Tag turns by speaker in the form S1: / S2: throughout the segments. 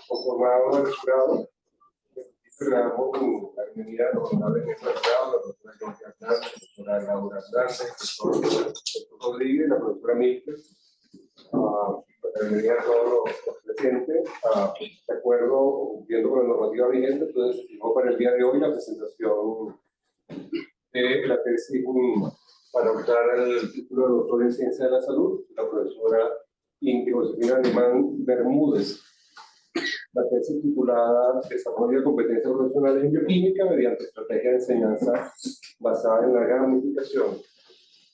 S1: conformado el jurado. Grabamos la bienvenida a los honorables miembros del jurado, la profesora Georgia Hernández, la profesora Laura Hernández, el profesor Rodríguez, la profesora Mitre. La bienvenida a todos los presentes. De acuerdo, cumpliendo con la normativa vigente, entonces se fijó para el día de hoy la presentación de la tesis para optar el título de doctor en Ciencia de la Salud, la profesora Ingrid Josefina Alemán Bermúdez. La tesis titulada Desarrollo de competencias profesionales en bioquímica mediante estrategia de enseñanza basada en la gamificación.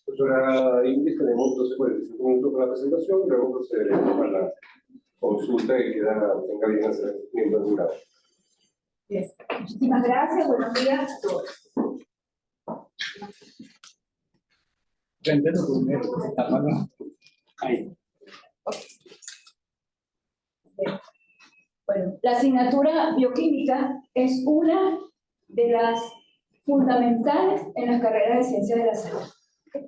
S1: Profesora Ingrid, tenemos 12:45 minutos para la presentación y luego procederemos a la consulta que tenga bien hacer el miembro del jurado.
S2: Bien. Muchísimas gracias, buenos días a todos.
S3: Ahí.
S2: Bueno, la asignatura bioquímica es una de las fundamentales en las carreras de ciencias de la salud.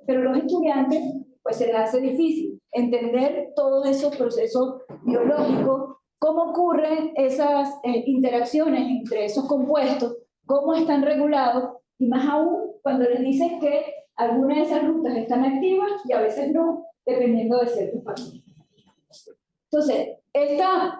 S2: Pero los estudiantes, pues se les hace difícil entender todos esos procesos biológicos, cómo ocurren esas interacciones entre esos compuestos, cómo están regulados, y más aún cuando les dicen que algunas de esas rutas están activas y a veces no, dependiendo de ciertos factores. Entonces, esta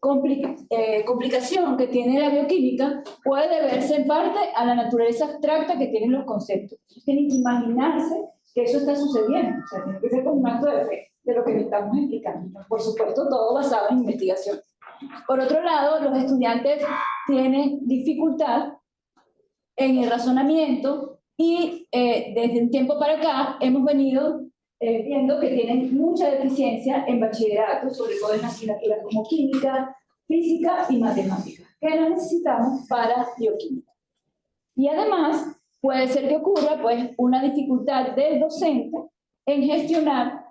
S2: complicación que tiene la bioquímica puede deberse en parte a la naturaleza abstracta que tienen los conceptos. Tienen que imaginarse que eso está sucediendo, o sea, tiene que ser como un acto de fe de lo que le estamos explicando. Por supuesto, todo basado en investigación. Por otro lado, los estudiantes tienen dificultad en el razonamiento y desde un tiempo para acá hemos venido viendo que tienen mucha deficiencia en bachillerato, sobre todo en asignaturas como química, física y matemática, que las necesitamos para bioquímica. Y además, puede ser que ocurra pues, una dificultad del docente en gestionar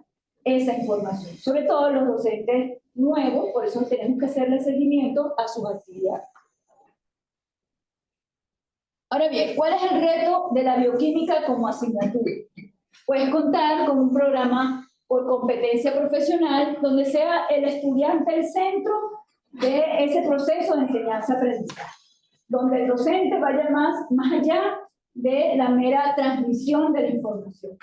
S2: esa información, sobre todo los docentes nuevos, por eso tenemos que hacerle seguimiento a sus actividades. Ahora bien, ¿cuál es el reto de la bioquímica como asignatura? Pues contar con un programa por competencia profesional donde sea el estudiante el centro de ese proceso de enseñanza-aprendizaje, donde el docente vaya más allá de la mera transmisión de la información,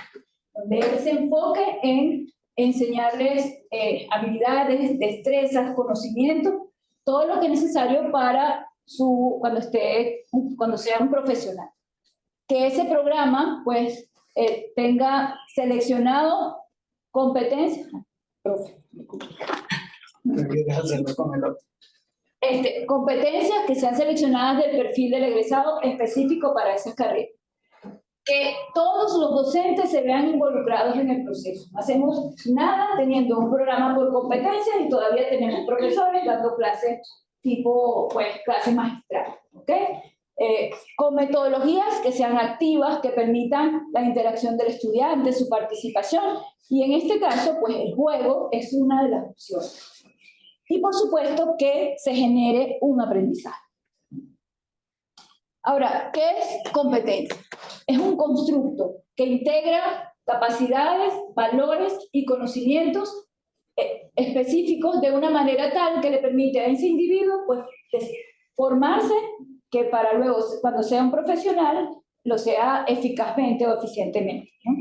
S2: donde él se enfoque en enseñarles habilidades, destrezas, conocimientos, todo lo que es necesario para cuando sea un profesional. Que ese programa, pues, tenga seleccionado competencias. Competencias que sean seleccionadas del perfil del egresado específico para esa carrera. Que todos los docentes se vean involucrados en el proceso. No hacemos nada teniendo un programa por competencias y todavía tenemos profesores dando clases tipo, pues, clases magistrales. ¿Okay? Con metodologías que sean activas, que permitan la interacción del estudiante, su participación, y en este caso, pues el juego es una de las opciones. Y por supuesto que se genere un aprendizaje. Ahora, ¿qué es competencia? Es un constructo que integra capacidades, valores y conocimientos específicos de una manera tal que le permite a ese individuo pues, formarse, que para luego, cuando sea un profesional, lo sea eficazmente o eficientemente, ¿no?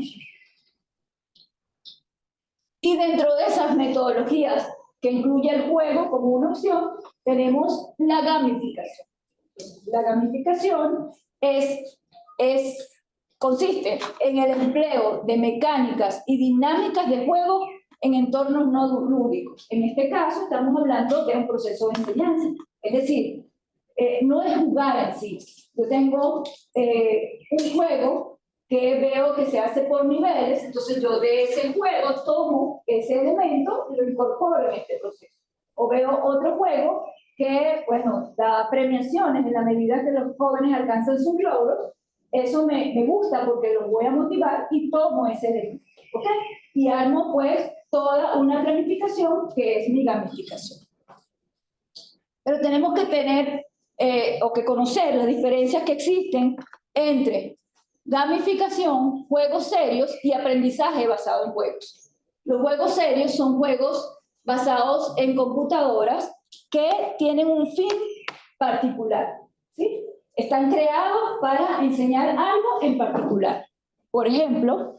S2: Y dentro de esas metodologías que incluye el juego como una opción, tenemos la gamificación. La gamificación consiste en el empleo de mecánicas y dinámicas de juego en entornos no lúdicos. En este caso, estamos hablando de un proceso de enseñanza. Es decir, no es jugar en sí. Yo tengo un juego que veo que se hace por niveles, entonces yo de ese juego tomo ese elemento y lo incorporo en este proceso. O veo otro juego que, bueno, da premiaciones en la medida que los jóvenes alcanzan sus logros. Eso me gusta porque los voy a motivar y tomo ese elemento. ¿Ok? Y armo, pues, toda una planificación que es mi gamificación. Pero tenemos que tener o que conocer las diferencias que existen entre gamificación, juegos serios y aprendizaje basado en juegos. Los juegos serios son juegos basados en computadoras que tienen un fin particular, ¿sí? Están creados para enseñar algo en particular. Por ejemplo,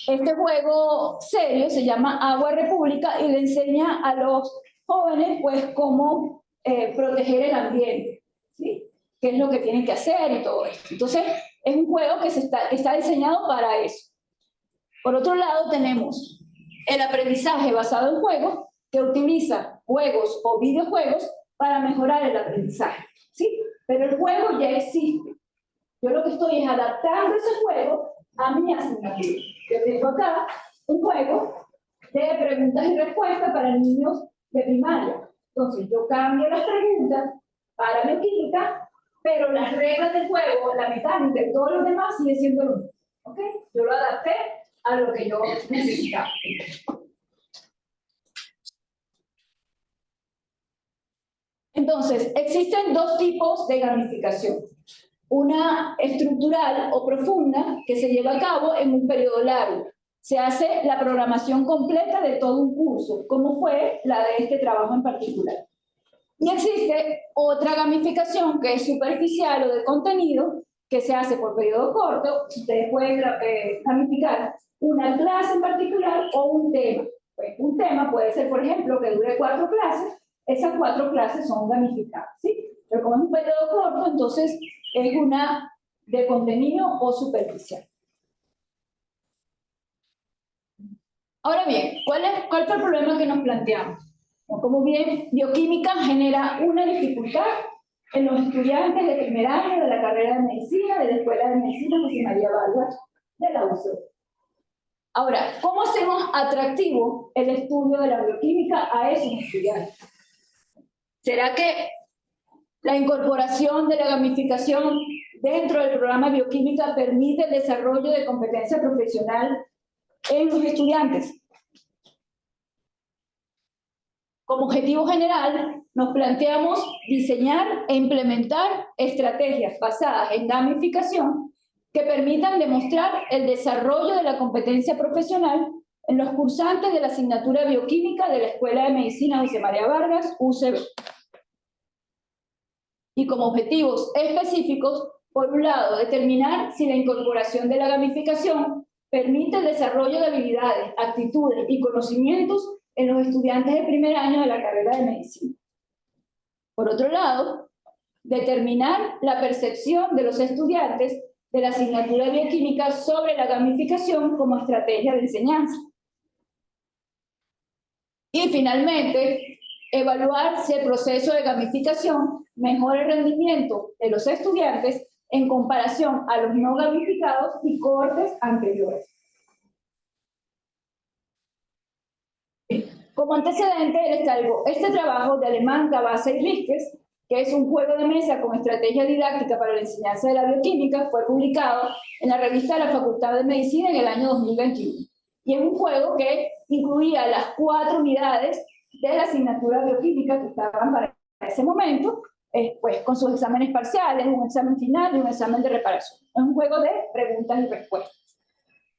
S2: este juego serio se llama Agua República y le enseña a los jóvenes pues cómo proteger el ambiente, ¿sí? Qué es lo que tienen que hacer y todo esto. Entonces, es un juego que está diseñado para eso. Por otro lado, tenemos el aprendizaje basado en juegos, que utiliza juegos o videojuegos para mejorar el aprendizaje, ¿sí? Pero el juego ya existe. Yo lo que estoy es adaptando ese juego a mi asignatura. Yo tengo acá un juego de preguntas y respuestas para niños de primaria. Entonces, yo cambio las preguntas para bioquímica, pero las reglas del juego, la mecánica y todo lo demás sigue siendo lo mismo. ¿Ok? Yo lo adapté a lo que yo necesitaba. Entonces, existen dos tipos de gamificación. Una estructural o profunda que se lleva a cabo en un periodo largo. Se hace la programación completa de todo un curso, como fue la de este trabajo en particular. Y existe otra gamificación que es superficial o de contenido, que se hace por periodo corto. Ustedes pueden gamificar una clase en particular o un tema. Pues un tema puede ser, por ejemplo, que dure 4 clases. Esas 4 clases son gamificadas, ¿sí? Pero como es un periodo corto, entonces es una de contenido o superficial. Ahora bien, ¿cuál fue el problema que nos planteamos? Como bien, bioquímica genera una dificultad en los estudiantes de primer año de la carrera de medicina, de la Escuela de Medicina José María Vargas de la UCB. Ahora, ¿cómo hacemos atractivo el estudio de la bioquímica a esos estudiantes? ¿Será que la incorporación de la gamificación dentro del programa de bioquímica permite el desarrollo de competencia profesional en los estudiantes? Como objetivo general, nos planteamos diseñar e implementar estrategias basadas en gamificación que permitan demostrar el desarrollo de la competencia profesional en los cursantes de la asignatura bioquímica de la Escuela de Medicina José María Vargas, UCB. Y como objetivos específicos, por un lado, determinar si la incorporación de la gamificación permite el desarrollo de habilidades, actitudes y conocimientos en los estudiantes de primer año de la carrera de medicina. Por otro lado, determinar la percepción de los estudiantes de la asignatura de bioquímica sobre la gamificación como estrategia de enseñanza. Y finalmente, evaluar si el proceso de gamificación mejora el rendimiento de los estudiantes en comparación a los no gamificados y cohortes anteriores. Como antecedente, les traigo este trabajo de Alemán, Cabasa y Rísquez, que es un juego de mesa con estrategia didáctica para la enseñanza de la bioquímica. Fue publicado en la revista de la Facultad de Medicina en el año 2021. Y es un juego que incluía las 4 unidades de la asignatura bioquímica que estaban para ese momento, pues con sus exámenes parciales, un examen final y un examen de reparación. Es un juego de preguntas y respuestas,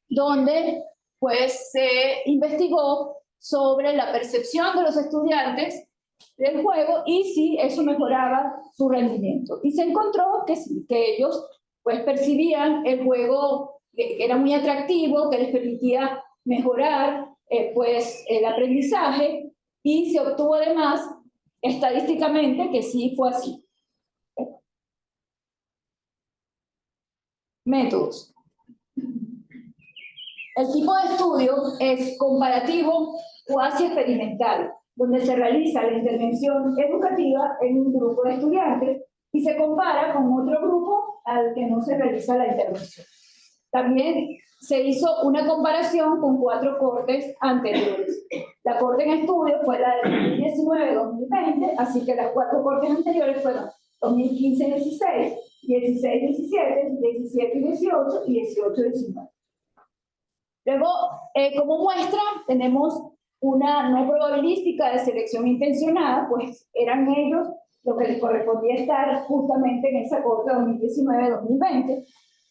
S2: donde pues se investigó sobre la percepción de los estudiantes del juego y si eso mejoraba su rendimiento. Y se encontró que sí, que ellos pues percibían el juego que era muy atractivo, que les permitía mejorar pues el aprendizaje, y se obtuvo además estadísticamente que sí fue así. Métodos. El tipo de estudio es comparativo o cuasi experimental, donde se realiza la intervención educativa en un grupo de estudiantes y se compara con otro grupo al que no se realiza la intervención. También se hizo una comparación con 4 cohortes anteriores. La cohorte en estudio fue la de 2019-2020, así que las 4 cohortes anteriores fueron 2015-16, 16-17, 17-18 y 18-19. Luego, como muestra, tenemos una no probabilística de selección intencionada, pues eran ellos lo que les correspondía estar justamente en esa cohorte 2019-2020,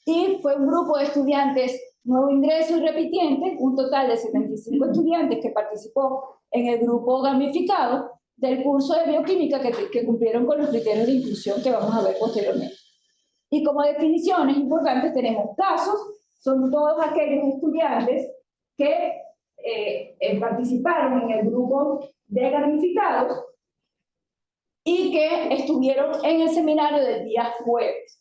S2: y fue un grupo de estudiantes nuevo ingreso y repitientes, un total de 75 estudiantes que participó en el grupo gamificado del curso de bioquímica que cumplieron con los criterios de inclusión que vamos a ver posteriormente. Y como definiciones importantes tenemos casos, son todos aquellos estudiantes que participaron en el grupo de gamificados y que estuvieron en el seminario del día jueves.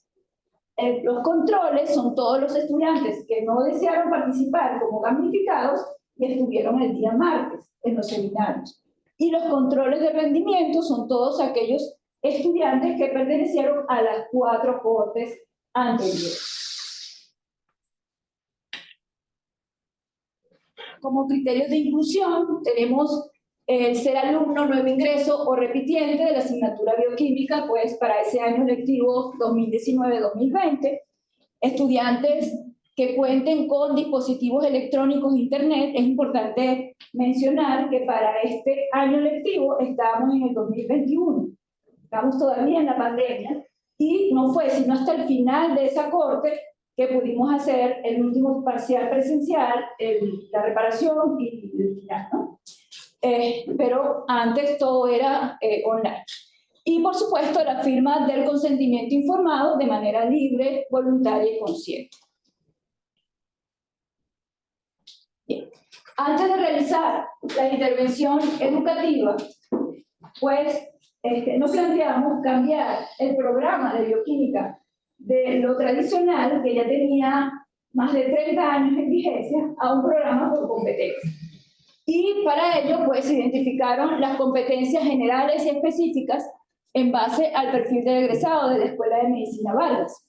S2: Los controles son todos los estudiantes que no desearon participar como gamificados y estuvieron el día martes en los seminarios. Y los controles de rendimiento son todos aquellos estudiantes que pertenecieron a las 4 cohortes anteriores. Como criterios de inclusión tenemos el ser alumno nuevo ingreso o repitiente de la asignatura bioquímica, pues para ese año lectivo 2019-2020, estudiantes que cuenten con dispositivos electrónicos e internet. Es importante mencionar que para este año lectivo estamos en el 2021, estamos todavía en la pandemia, y no fue sino hasta el final de esa corte que pudimos hacer el último parcial presencial, la reparación y el final, ¿no? Pero antes todo era online. Y por supuesto la firma del consentimiento informado de manera libre, voluntaria y consciente. Bien. Antes de realizar la intervención educativa, pues nos planteamos cambiar el programa de bioquímica de lo tradicional, que ya tenía más de 30 años en vigencia, a un programa por competencia. Y para ello, pues, se identificaron las competencias generales y específicas en base al perfil del egresado de la Escuela de Medicina Vargas.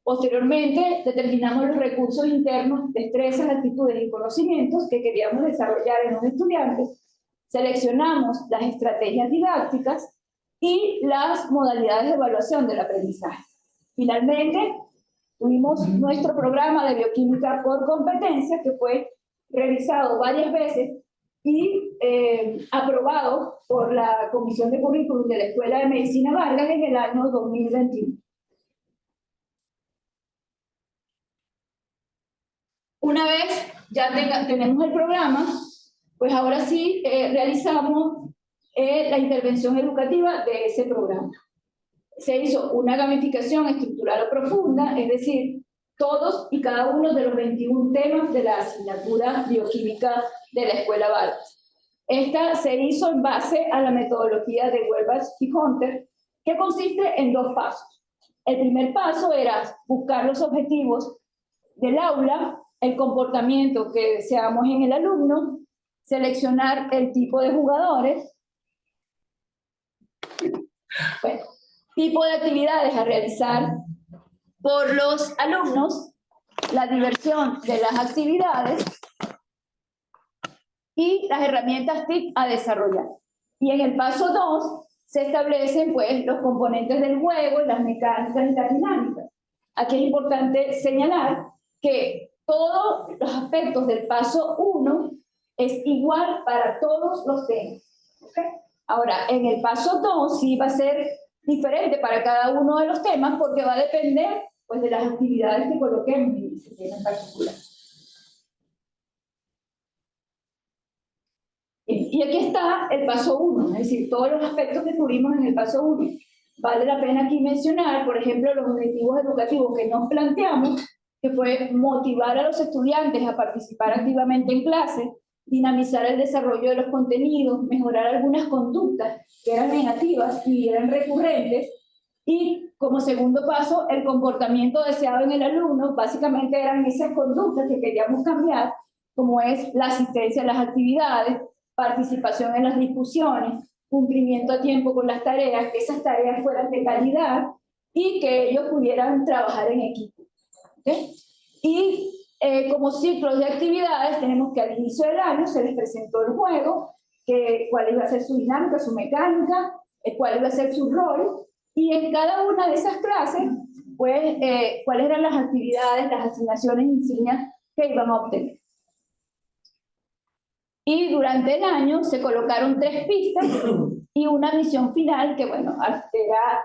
S2: Posteriormente, determinamos los recursos internos, destrezas, actitudes y conocimientos que queríamos desarrollar en los estudiantes, seleccionamos las estrategias didácticas y las modalidades de evaluación del aprendizaje. Finalmente, tuvimos nuestro programa de bioquímica por competencia, que fue revisado varias veces y aprobado por la Comisión de Currículum de la Escuela de Medicina Vargas en el año 2021. Una vez ya tenemos el programa, pues ahora sí realizamos la intervención educativa de ese programa. Se hizo una gamificación estructural o profunda, es decir, todos y cada uno de los 21 temas de la asignatura bioquímica de la Escuela Vargas. Esta se hizo en base a la metodología de Weber y Hunter, que consiste en 2 pasos. El primer paso era buscar los objetivos del aula, el comportamiento que deseamos en el alumno, seleccionar el tipo de jugadores, bueno, tipo de actividades a realizar por los alumnos, la diversión de las actividades y las herramientas TIC a desarrollar. Y en el paso 2 se establecen pues los componentes del juego, las mecánicas y las dinámicas. Aquí es importante señalar que todos los aspectos del paso 1 es igual para todos los temas. ¿Okay? Ahora, en el paso 2 sí va a ser diferente para cada uno de los temas porque va a depender pues, de las actividades que coloquemos en ese tema en particular. Y aquí está el paso 1, es decir, todos los aspectos que tuvimos en el paso 1. Vale la pena aquí mencionar, por ejemplo, los objetivos educativos que nos planteamos, que fue motivar a los estudiantes a participar activamente en clase, dinamizar el desarrollo de los contenidos, mejorar algunas conductas que eran negativas y eran recurrentes, y como segundo paso, el comportamiento deseado en el alumno, básicamente eran esas conductas que queríamos cambiar, como es la asistencia a las actividades, participación en las discusiones, cumplimiento a tiempo con las tareas, que esas tareas fueran de calidad y que ellos pudieran trabajar en equipo. ¿Okay? Y como ciclos de actividades tenemos que al inicio del año se les presentó el juego, cuál iba a ser su dinámica, su mecánica, cuál iba a ser su rol, y en cada una de esas clases, pues, cuáles eran las actividades, las asignaciones insignias que iban a obtener. Y durante el año se colocaron 3 pistas y una misión final que, bueno, era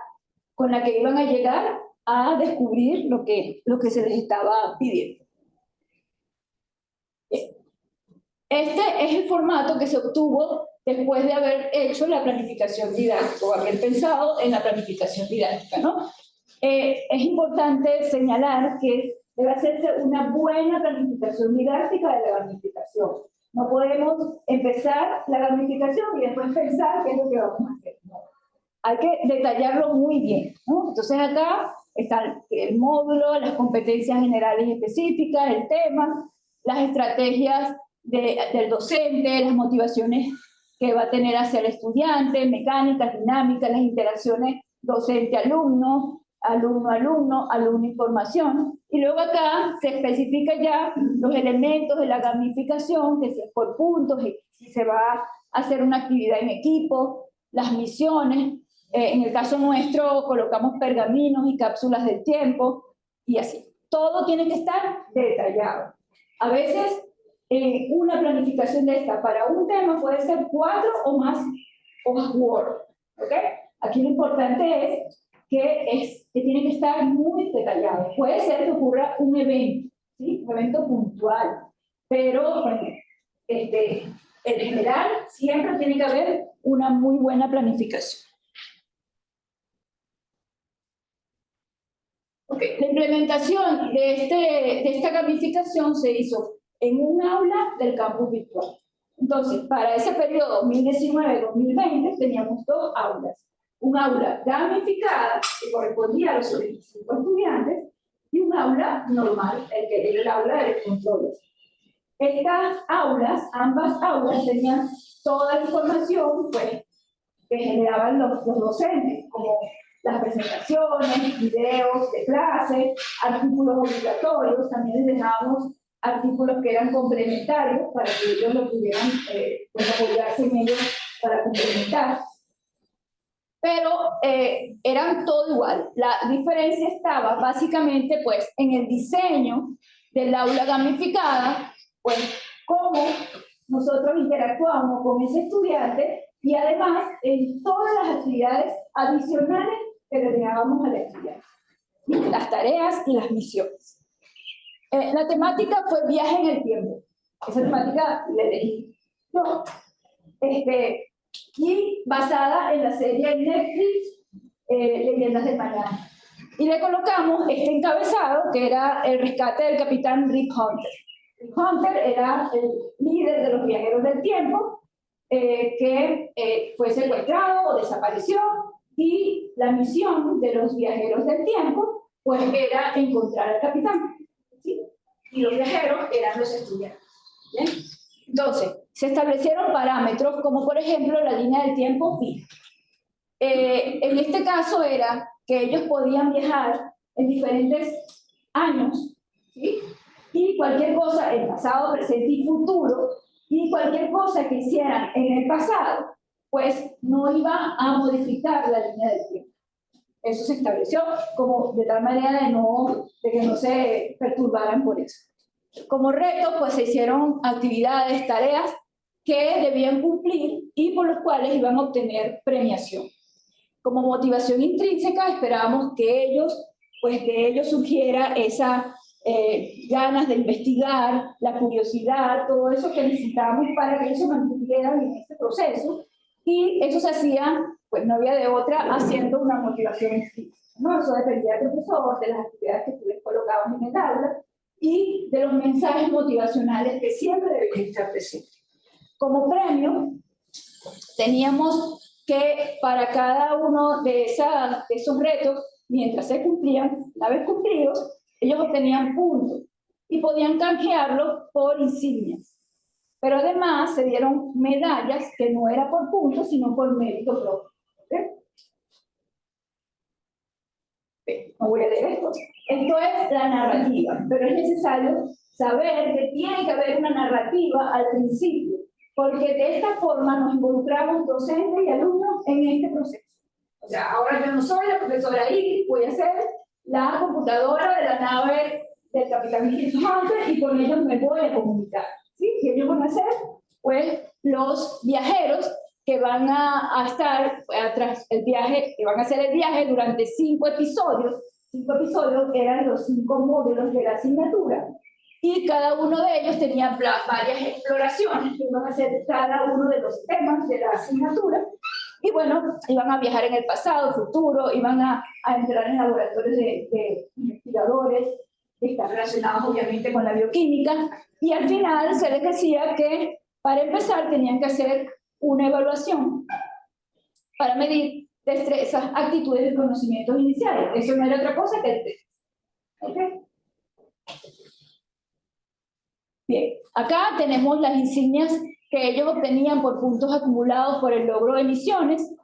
S2: con la que iban a llegar a descubrir lo que se les estaba pidiendo. Este es el formato que se obtuvo después de haber hecho la planificación didáctica, o haber pensado en la planificación didáctica, ¿no? Es importante señalar que debe hacerse una buena planificación didáctica de la gamificación. No podemos empezar la gamificación y después pensar qué es lo que vamos a hacer. No. Hay que detallarlo muy bien, ¿no? Entonces acá está el módulo, las competencias generales y específicas, el tema, las estrategias del docente, las motivaciones que va a tener hacia el estudiante, mecánicas, dinámicas, las interacciones docente-alumno, alumno-alumno, alumno-información. Y luego acá se especifica ya los elementos de la gamificación, que si es por puntos, si se va a hacer una actividad en equipo, las misiones. En el caso nuestro colocamos pergaminos y cápsulas del tiempo y así. Todo tiene que estar detallado. A veces una planificación de esta para un tema puede ser 4 o más hojas Word. ¿Okay? Aquí lo importante es que tiene que estar muy detallado. Puede ser que ocurra un evento, ¿sí? Un evento puntual, pero bueno, en general siempre tiene que haber una muy buena planificación. Okay. La implementación de esta gamificación se hizo en un aula del campus virtual. Entonces, para ese periodo 2019-2020 teníamos 2 aulas. Un aula gamificada, que correspondía a los 25 estudiantes, y un aula normal, que era el aula de los controles. Estas aulas, ambas aulas, tenían toda la información pues, que generaban los docentes, como las presentaciones, videos de clase, artículos obligatorios, también les dejábamos artículos que eran complementarios para que ellos lo pudieran pues, apoyarse en ellos para complementar. Pero eran todo igual. La diferencia estaba básicamente pues, en el diseño del aula gamificada, pues cómo nosotros interactuamos con ese estudiante y además en todas las actividades adicionales que le dejábamos a la estudiante. Las tareas y las misiones. La temática fue viaje en el tiempo. Esa temática la elegí yo. Y basada en la serie Netflix Leyendas del Mañana. Y le colocamos este encabezado que era el rescate del capitán Rick Hunter. Rick Hunter era el líder de los viajeros del tiempo que fue secuestrado o desapareció y la misión de los viajeros del tiempo pues era encontrar al capitán, ¿sí? Y los viajeros eran los estudiantes. ¿Bien? Entonces, se establecieron parámetros como por ejemplo la línea del tiempo fija. En este caso era que ellos podían viajar en diferentes años, ¿sí? Y cualquier cosa, en pasado, presente y futuro, y cualquier cosa que hicieran en el pasado, pues no iba a modificar la línea del tiempo. Eso se estableció como de tal manera de que no se perturbaran por eso. Como reto, pues se hicieron actividades, tareas que debían cumplir y por los cuales iban a obtener premiación. Como motivación intrínseca esperábamos que de ellos surgiera esa ganas de investigar, la curiosidad, todo eso que necesitábamos para que ellos se mantuvieran en este proceso, y eso se hacía, pues no había de otra, haciendo una motivación intrínseca, ¿no? Eso dependía del profesor, de las actividades que tú les colocabas en el aula, y de los mensajes motivacionales que siempre debían estar presentes. Como premio, teníamos que para cada uno de esos retos, mientras se cumplían, una vez cumplidos, ellos obtenían puntos y podían canjearlos por insignias. Pero además se dieron medallas que no era por puntos, sino por mérito propio. No voy a leer esto. Esto es la narrativa, pero es necesario saber que tiene que haber una narrativa al principio, porque de esta forma nos involucramos docentes y alumnos en este proceso. O sea, ahora yo no soy la profesora Iris, voy a ser la computadora de la nave del capitán Rick Hunter y con ellos me voy a comunicar. ¿Sí? ¿Qué ellos van a hacer? Pues los viajeros que van a estar tras el viaje, que van a hacer el viaje durante 5 episodios. 5 episodios eran los 5 módulos de la asignatura. y cada uno de ellos tenía varias exploraciones que iban a hacer cada uno de los temas de la asignatura. Y bueno, iban a viajar en el pasado, futuro, iban a entrar en laboratorios de investigadores que están relacionados obviamente con la bioquímica, y al final se les decía que para empezar tenían que hacer una evaluación para medir destrezas, actitudes y conocimientos iniciales. Eso no era otra cosa que el test. ¿Okay? Bien, acá tenemos las insignias que ellos obtenían por puntos acumulados por el logro de misiones.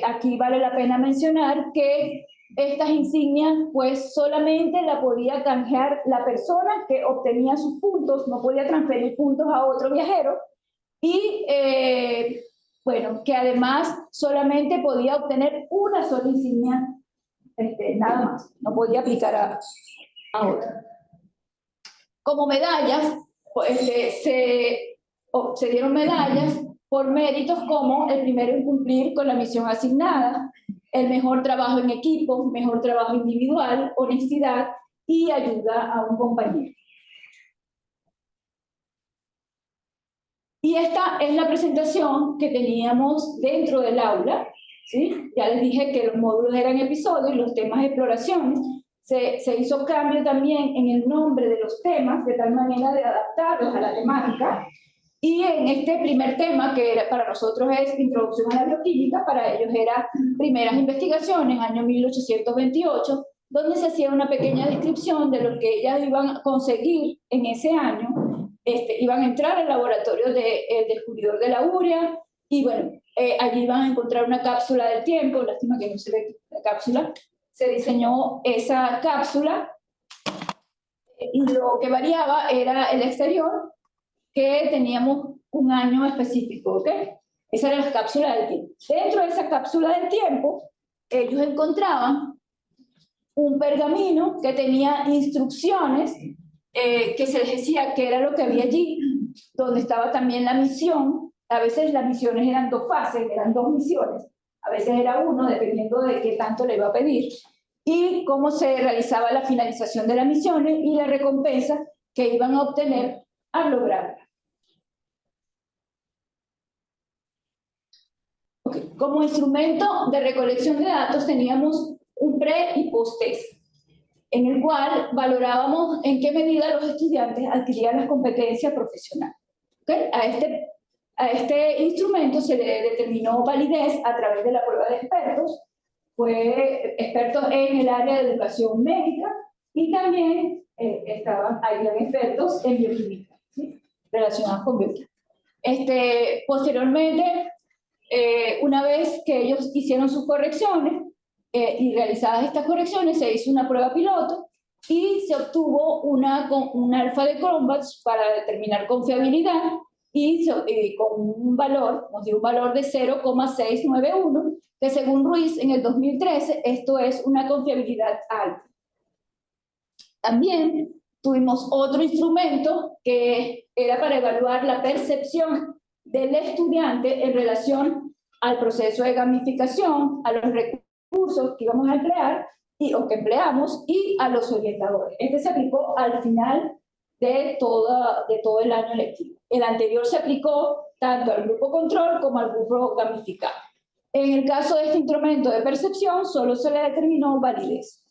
S2: Aquí vale la pena mencionar que estas insignias pues solamente la podía canjear la persona que obtenía sus puntos, no podía transferir puntos a otro viajero, y bueno, que además solamente podía obtener una sola insignia, nada más, no podía aplicar a otra. Como medallas, pues, se dieron medallas por méritos como el primero en cumplir con la misión asignada, el mejor trabajo en equipo, mejor trabajo individual, honestidad y ayuda a un compañero. Y esta es la presentación que teníamos dentro del aula, ¿sí? Ya les dije que los módulos eran episodios, los temas de exploraciones. Se hizo cambio también en el nombre de los temas, de tal manera de adaptarlos a la temática. Y en este primer tema, que para nosotros es Introducción a la Bioquímica, para ellos era Primeras Investigaciones, año 1828, donde se hacía una pequeña descripción de lo que ellas iban a conseguir en ese año. Iban a entrar al laboratorio del descubridor de la urea, y bueno, allí iban a encontrar una cápsula del tiempo. Lástima que no se ve la cápsula. Se diseñó esa cápsula, y lo que variaba era el exterior, que teníamos un año específico, ¿ok? Esa era la cápsula del tiempo. Dentro de esa cápsula del tiempo, ellos encontraban un pergamino que tenía instrucciones, que se les decía qué era lo que había allí, donde estaba también la misión. A veces las misiones eran 2 fases, eran 2 misiones, a veces era 1, dependiendo de qué tanto le iba a pedir, y cómo se realizaba la finalización de las misiones y la recompensa que iban a obtener al lograrla. Okay. Como instrumento de recolección de datos teníamos un pre y post test, en el cual valorábamos en qué medida los estudiantes adquirían las competencias profesionales. ¿Okay? A este instrumento se le determinó validez a través de la prueba de expertos. Fue expertos en el área de educación médica, y también habían expertos en bioquímica, ¿sí? Relacionados con bioquímica. Posteriormente, una vez que ellos hicieron sus correcciones, y realizadas estas correcciones, se hizo una prueba piloto y se obtuvo un alfa de Cronbach para determinar confiabilidad, y con un valor, nos dio un valor de 0,691, que según Ruiz en el 2013, esto es una confiabilidad alta. También tuvimos otro instrumento que era para evaluar la percepción del estudiante en relación al proceso de gamificación, a los recursos que íbamos a emplear o que empleamos, y a los orientadores. Este se aplicó al final de todo el año lectivo. El anterior se aplicó tanto al grupo control como al grupo gamificado. En el caso de este instrumento de percepción, solo se le determinó validez.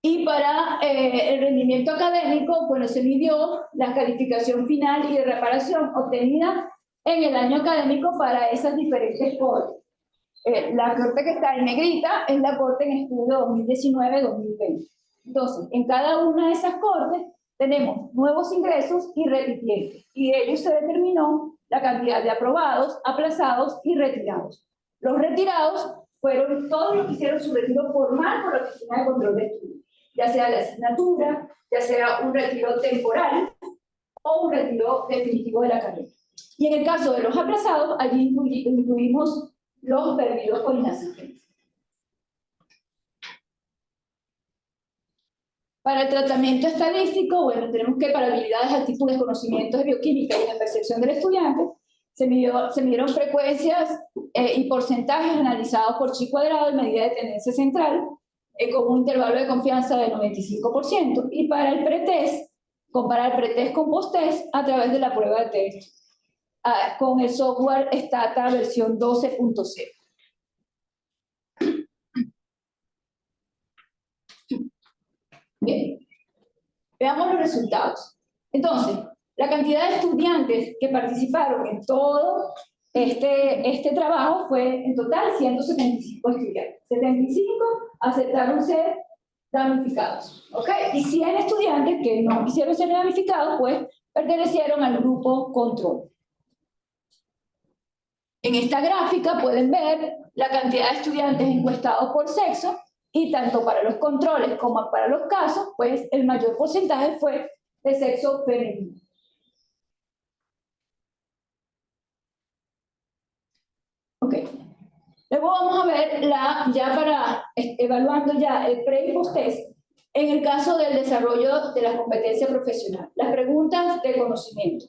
S2: Y para el rendimiento académico, bueno, se midió la calificación final y de reparación obtenida en el año académico para esas diferentes cortes. La corte que está en negrita es la corte en estudio 2019-2020. Entonces, en cada una de esas cortes tenemos nuevos ingresos y repitientes, y de ellos se determinó la cantidad de aprobados, aplazados y retirados. Los retirados fueron todos los que hicieron su retiro formal por la Oficina de Control de Estudios, ya sea la asignatura, ya sea un retiro temporal o un retiro definitivo de la carrera. Y en el caso de los aplazados, allí incluimos los perdidos con inasistencia. Para el tratamiento estadístico, bueno, tenemos que para habilidades, actitudes, conocimientos de bioquímica y la percepción del estudiante, se midieron frecuencias y porcentajes analizados por chi cuadrado y medida de tendencia central. con un intervalo de confianza del 95%. Y para el pretest, comparar pretest con posttest a través de la prueba de test con el software Stata versión 12.0. Bien, veamos los resultados. Entonces, la cantidad de estudiantes que participaron en todo este trabajo fue en total 175 estudiantes. 75 aceptaron ser damnificados, ¿ok? Y 100 estudiantes que no quisieron ser damnificados, pues pertenecieron al grupo control. En esta gráfica pueden ver la cantidad de estudiantes encuestados por sexo y tanto para los controles como para los casos, pues el mayor porcentaje fue de sexo femenino. Ok. Luego vamos a ver ya para evaluando ya el pre y post test en el caso del desarrollo de la competencia profesional. Las preguntas de conocimiento.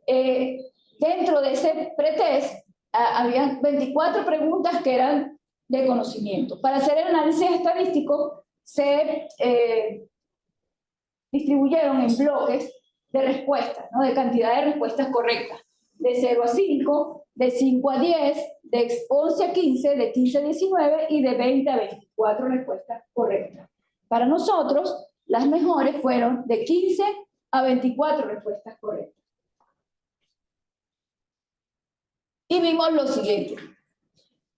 S2: Dentro de ese pretest había 24 preguntas que eran de conocimiento. Para hacer el análisis estadístico se distribuyeron en bloques de respuestas, ¿no? De cantidad de respuestas correctas, de 0 a 5, de 5 a 10, de 11 a 15, de 15 a 19 y de 20 a 24 respuestas correctas. Para nosotros, las mejores fueron de 15 a 24 respuestas correctas. Y vimos lo siguiente.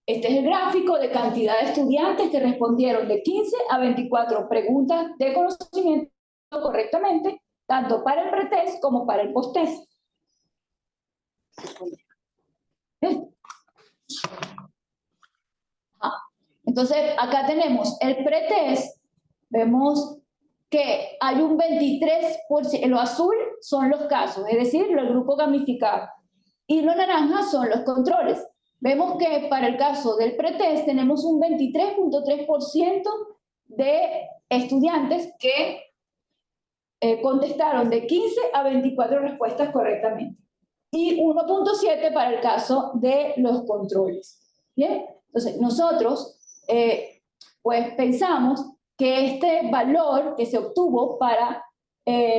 S2: Este es el gráfico de cantidad de estudiantes que respondieron de 15 a 24 preguntas de conocimiento correctamente, tanto para el pretest como para el posttest. Entonces, acá tenemos el pretest, vemos que hay un 23%, lo azul son los casos, es decir, el grupo gamificado, y lo naranja son los controles. Vemos que para el caso del pretest tenemos un 23.3% de estudiantes que contestaron de 15 a 24 respuestas correctamente. Y 1.7 para el caso de los controles. ¿Bien? Entonces, nosotros pues pensamos que este valor que se obtuvo para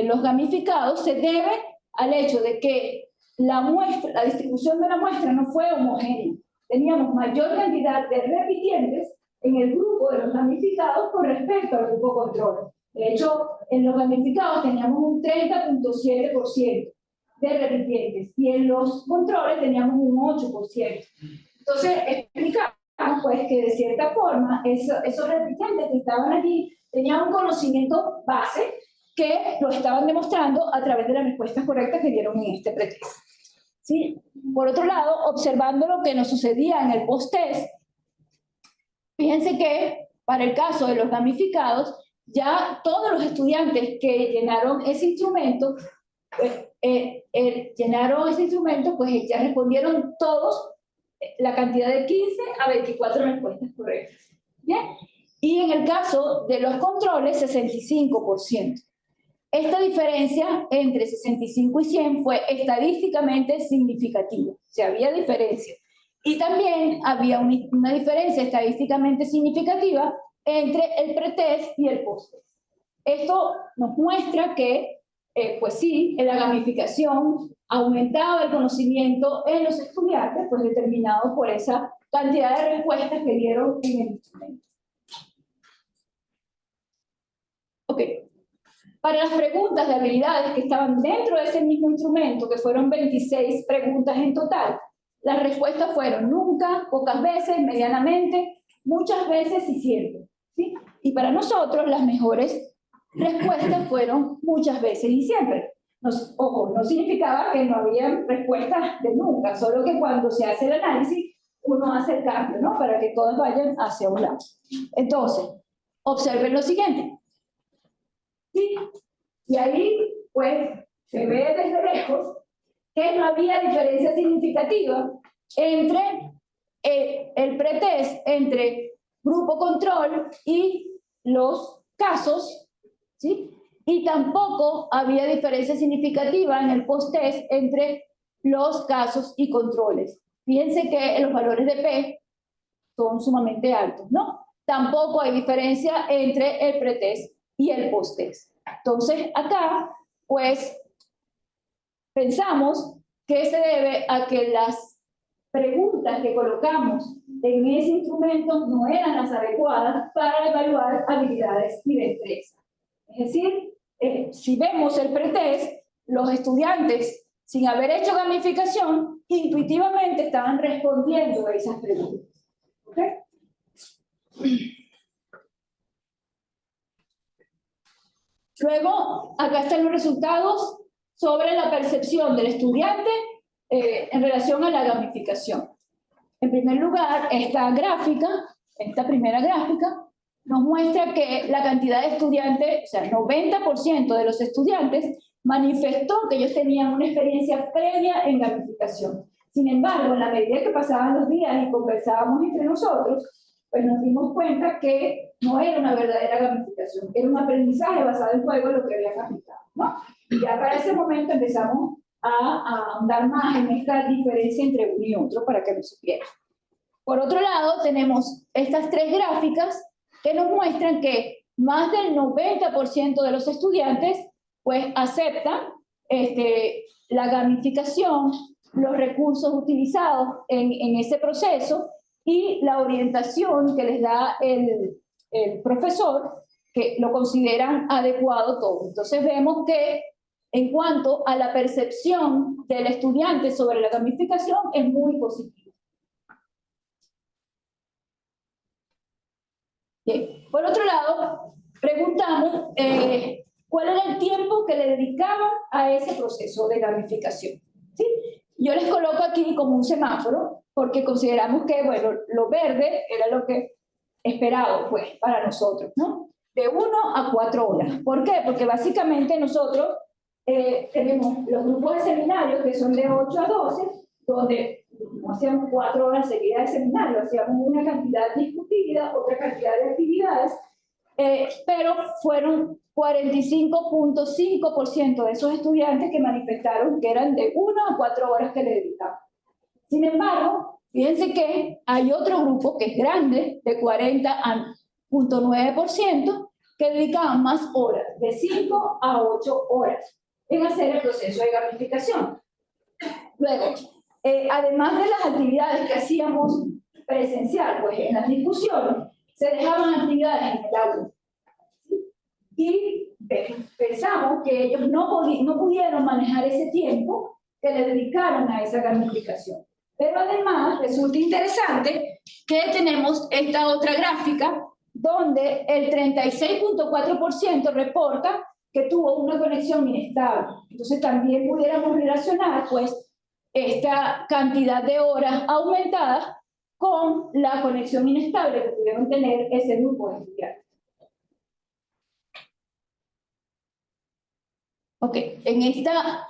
S2: los gamificados se debe al hecho de que la distribución de la muestra no fue homogénea. Teníamos mayor cantidad de repitientes en el grupo de los gamificados con respecto al grupo control. De hecho, en los gamificados teníamos un 30.7% de repitientes y en los controles teníamos un 8%. Entonces, explicamos pues, que de cierta forma esos repitientes que estaban allí tenían un conocimiento base que lo estaban demostrando a través de las respuestas correctas que dieron en este pretest. ¿Sí? Por otro lado, observando lo que nos sucedía en el post-test, fíjense que para el caso de los gamificados, ya todos los estudiantes que llenaron ese instrumento, pues, pues ya respondieron todos la cantidad de 15 a 24 respuestas correctas. ¿Bien? Y en el caso de los controles, 65%. Esta diferencia entre 65 y 100 fue estadísticamente significativa. O sea, había diferencia. Y también había una diferencia estadísticamente significativa entre el pretest y el posttest. Esto nos muestra que, pues sí, en la gamificación aumentaba el conocimiento en los estudiantes, pues determinado por esa cantidad de respuestas que dieron en el instrumento. Ok. Para las preguntas de habilidades que estaban dentro de ese mismo instrumento, que fueron 26 preguntas en total, las respuestas fueron nunca, pocas veces, medianamente, muchas veces y siempre. ¿Sí? Y para nosotros las mejores respuestas fueron muchas veces y siempre. Ojo, no significaba que no había respuestas de nunca, solo que cuando se hace el análisis uno hace el cambio, ¿no? Para que todas vayan hacia un lado. Entonces, observen lo siguiente. ¿Sí? Y ahí, pues, se ve desde lejos que no había diferencia significativa entre el pretest, entre grupo control y los casos, ¿sí? Y tampoco había diferencia significativa en el post-test entre los casos y controles. Fíjense que los valores de P son sumamente altos, ¿no? tampoco hay diferencia entre el pretest y el posttest. Entonces, acá, pues, pensamos que se debe a que las preguntas que colocamos en ese instrumento no eran las adecuadas para evaluar habilidades y destreza. Es decir, si vemos el pretest, los estudiantes, sin haber hecho gamificación, intuitivamente estaban respondiendo a esas preguntas. ¿Ok? Luego, acá están los resultados sobre la percepción del estudiante en relación a la gamificación. En primer lugar, esta primera gráfica, nos muestra que la cantidad de estudiantes, o sea, el 90% de los estudiantes manifestó que ellos tenían una experiencia previa en gamificación. Sin embargo, en la medida que pasaban los días y conversábamos entre nosotros, pues nos dimos cuenta que no era una verdadera gamificación, era un aprendizaje basado en juego lo que habían aplicado, ¿no? Y ya para ese momento empezamos a ahondar más en esta diferencia entre uno y otro para que lo supieran. Por otro lado, tenemos estas tres gráficas que nos muestran que más del 90% de los estudiantes pues aceptan la gamificación, los recursos utilizados en ese proceso y la orientación que les da el profesor, que lo consideran adecuado todo. Entonces vemos que en cuanto a la percepción del estudiante sobre la gamificación es muy positiva. Bien. Por otro lado, preguntamos cuál era el tiempo que le dedicaban a ese proceso de gamificación. ¿Sí? Yo les coloco aquí como un semáforo, porque consideramos que, bueno, lo verde era lo que esperado, pues, para nosotros, ¿no? De 1 a 4 horas. ¿Por qué? Porque básicamente nosotros tenemos los grupos de seminarios que son de 8 a 12, donde no hacíamos 4 horas seguidas de seminario, hacíamos una cantidad discutida, otra cantidad de actividades, pero fueron 45.5% de esos estudiantes que manifestaron que eran de 1 a 4 horas que le dedicaban. Sin embargo, fíjense que hay otro grupo que es grande, de 40.9%, que dedicaban más horas, de 5 a 8 horas, en hacer el proceso de gamificación. Luego, además de las actividades que hacíamos presencial, pues en las discusiones, se dejaban actividades en el aula. Y pensamos que ellos no pudieron manejar ese tiempo que le dedicaron a esa gamificación. Pero además resulta interesante que tenemos esta otra gráfica donde el 36.4% reporta que tuvo una conexión inestable. Entonces también pudiéramos relacionar pues esta cantidad de horas aumentadas con la conexión inestable que pudieron tener ese grupo de estudiantes. Ok, en esta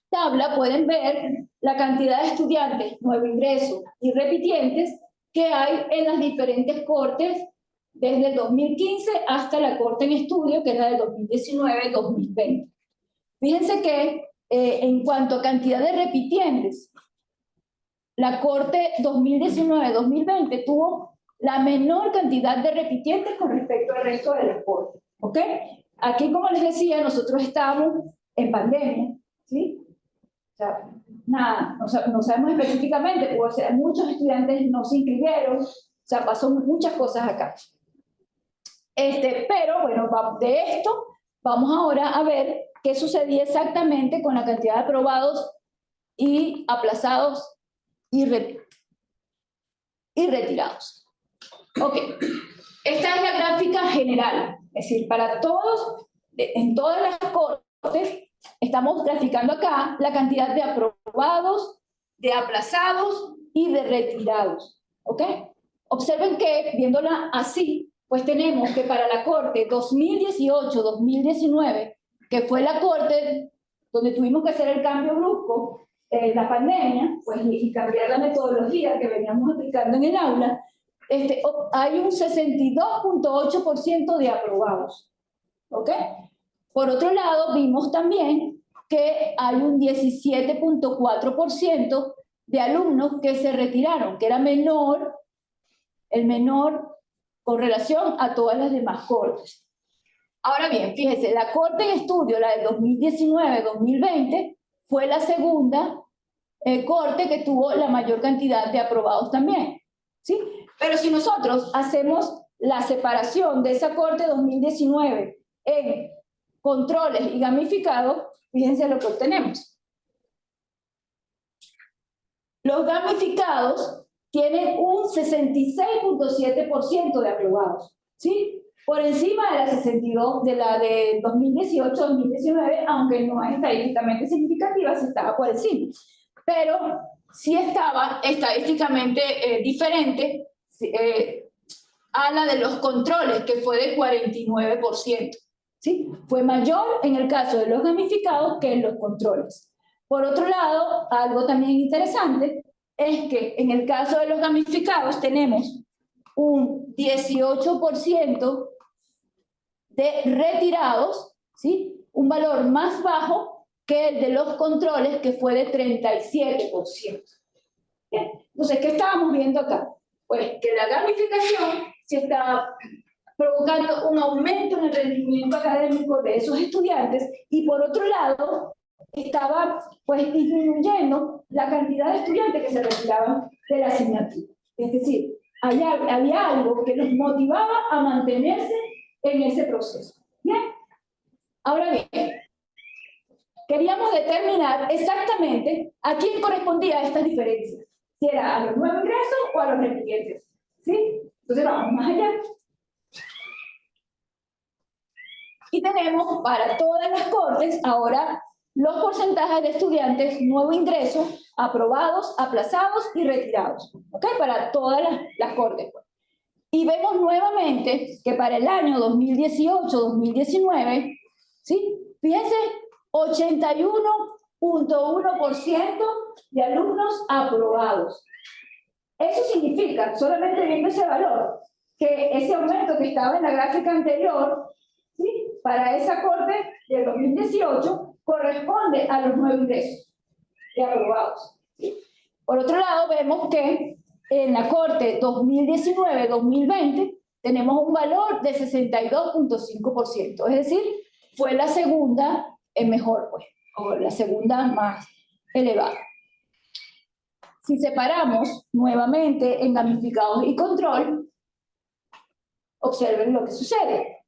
S2: tabla pueden ver la cantidad de estudiantes nuevo ingreso y repitientes que hay en las diferentes cortes desde el 2015 hasta la corte en estudio, que es la del 2019-2020. Fíjense que en cuanto a cantidad de repitientes, la corte 2019-2020 tuvo la menor cantidad de repitientes con respecto al resto de las cortes. ¿Ok? Aquí, como les decía, nosotros estábamos en pandemia, ¿sí? O sea, nada, no sabemos específicamente, o sea, muchos estudiantes no se inscribieron, o sea, pasó muchas cosas acá. Pero bueno, de esto vamos ahora a ver qué sucedía exactamente con la cantidad de aprobados y aplazados y retirados. Ok, esta es la gráfica general, es decir, para todos, en todas las cortes, estamos graficando acá la cantidad de aprobados, de aplazados y de retirados. ¿Ok? Observen que, viéndola así, pues tenemos que para la corte 2018-2019, que fue la corte donde tuvimos que hacer el cambio brusco, la pandemia, pues, y cambiar la metodología que veníamos aplicando en el aula, hay un 62.8% de aprobados. ¿Ok? Por otro lado, vimos también que hay un 17.4% de alumnos que se retiraron, que era menor, el menor con relación a todas las demás cortes. Ahora bien, fíjense, la corte en estudio, la del 2019-2020, fue la segunda corte que tuvo la mayor cantidad de aprobados también, ¿sí? Pero si nosotros hacemos la separación de esa corte 2019 en controles y gamificados, fíjense lo que obtenemos. Los gamificados tienen un 66.7% de aprobados, ¿sí? Por encima de la 62, de la de 2018-2019, aunque no es estadísticamente significativa, sí estaba por encima. Pero sí estaba estadísticamente diferente a la de los controles, que fue de 49%. ¿Sí? Fue mayor en el caso de los gamificados que en los controles. Por otro lado, algo también interesante es que en el caso de los gamificados tenemos un 18% de retirados, ¿sí? Un valor más bajo que el de los controles, que fue de 37%. ¿Bien? Entonces, ¿qué estábamos viendo acá? Pues que la gamificación sí está provocando un aumento en el rendimiento académico de esos estudiantes, y por otro lado estaba pues disminuyendo la cantidad de estudiantes que se retiraban de la asignatura. Es decir, había algo que los motivaba a mantenerse en ese proceso. ¿Bien? Ahora bien, queríamos determinar exactamente a quién correspondía estas diferencias, si era a los nuevos ingresos o a los repitientes. ¿Sí? Entonces vamos más allá. Y tenemos para todas las cortes ahora los porcentajes de estudiantes nuevo ingreso, aprobados, aplazados y retirados. ¿Ok? Para todas las cortes. Y vemos nuevamente que para el año 2018-2019, ¿sí? Fíjense, 81.1% de alumnos aprobados. Eso significa, solamente viendo ese valor, que ese aumento que estaba en la gráfica anterior, ¿sí? Para esa corte del 2018, corresponde a los nuevos ingresos de aprobados. ¿Sí? Por otro lado, vemos que en la corte 2019-2020 tenemos un valor de 62.5%, es decir, fue la segunda mejor, pues, o la segunda más elevada. Si separamos nuevamente en gamificados y control, observen lo que sucede.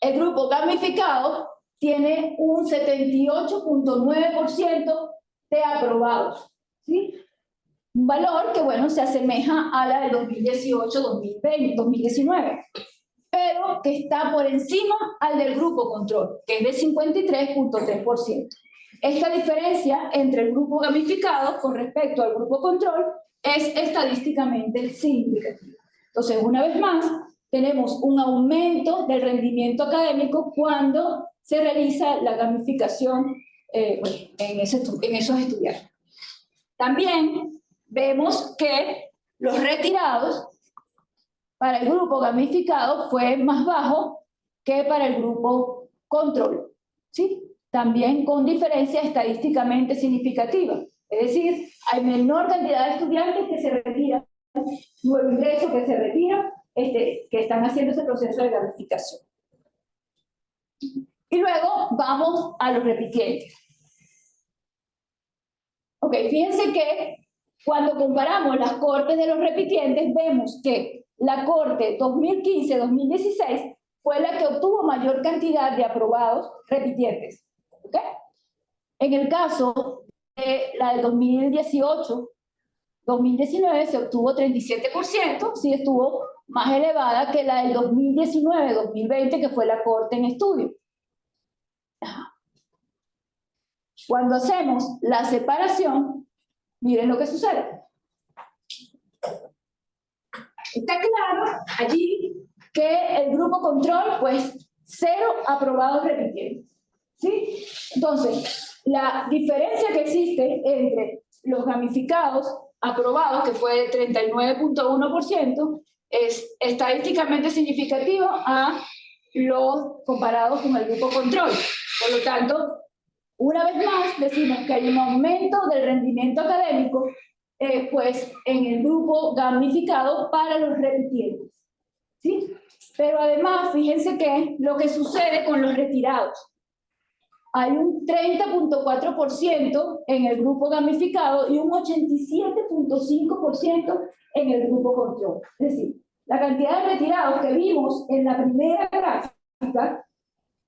S2: El grupo gamificado tiene un 78.9% de aprobados, ¿sí? Un valor que, bueno, se asemeja a la del 2018-2019, pero que está por encima al del grupo control, que es de 53.3%. Esta diferencia entre el grupo gamificado con respecto al grupo control es estadísticamente significativa. Entonces, una vez más, tenemos un aumento del rendimiento académico cuando se realiza la gamificación en esos estudiantes. También vemos que los retirados para el grupo gamificado fue más bajo que para el grupo control, ¿sí? También con diferencia estadísticamente significativa. Es decir, hay menor cantidad de estudiantes que se retiran, nuevo ingreso que se retiran, que están haciendo ese proceso de gamificación. Y luego vamos a los repitientes. Ok, fíjense que cuando comparamos las cortes de los repitientes, vemos que la corte 2015-2016 fue la que obtuvo mayor cantidad de aprobados repitientes. ¿Okay? En el caso de la del 2018-2019 se obtuvo 37%, sí estuvo más elevada que la del 2019-2020, que fue la corte en estudio. Cuando hacemos la separación, miren lo que sucede. Está claro allí que el grupo control, pues, 0 aprobados repitientes. ¿Sí? Entonces, la diferencia que existe entre los gamificados aprobados, que fue de 39.1%, es estadísticamente significativo a los comparados con el grupo control. Por lo tanto, una vez más decimos que hay un aumento del rendimiento académico pues en el grupo gamificado para los repitientes. ¿sí? Pero además, fíjense que lo que sucede con los retirados. Hay un 30.4% en el grupo gamificado y un 87.5% en el grupo control. Es decir, la cantidad de retirados que vimos en la primera gráfica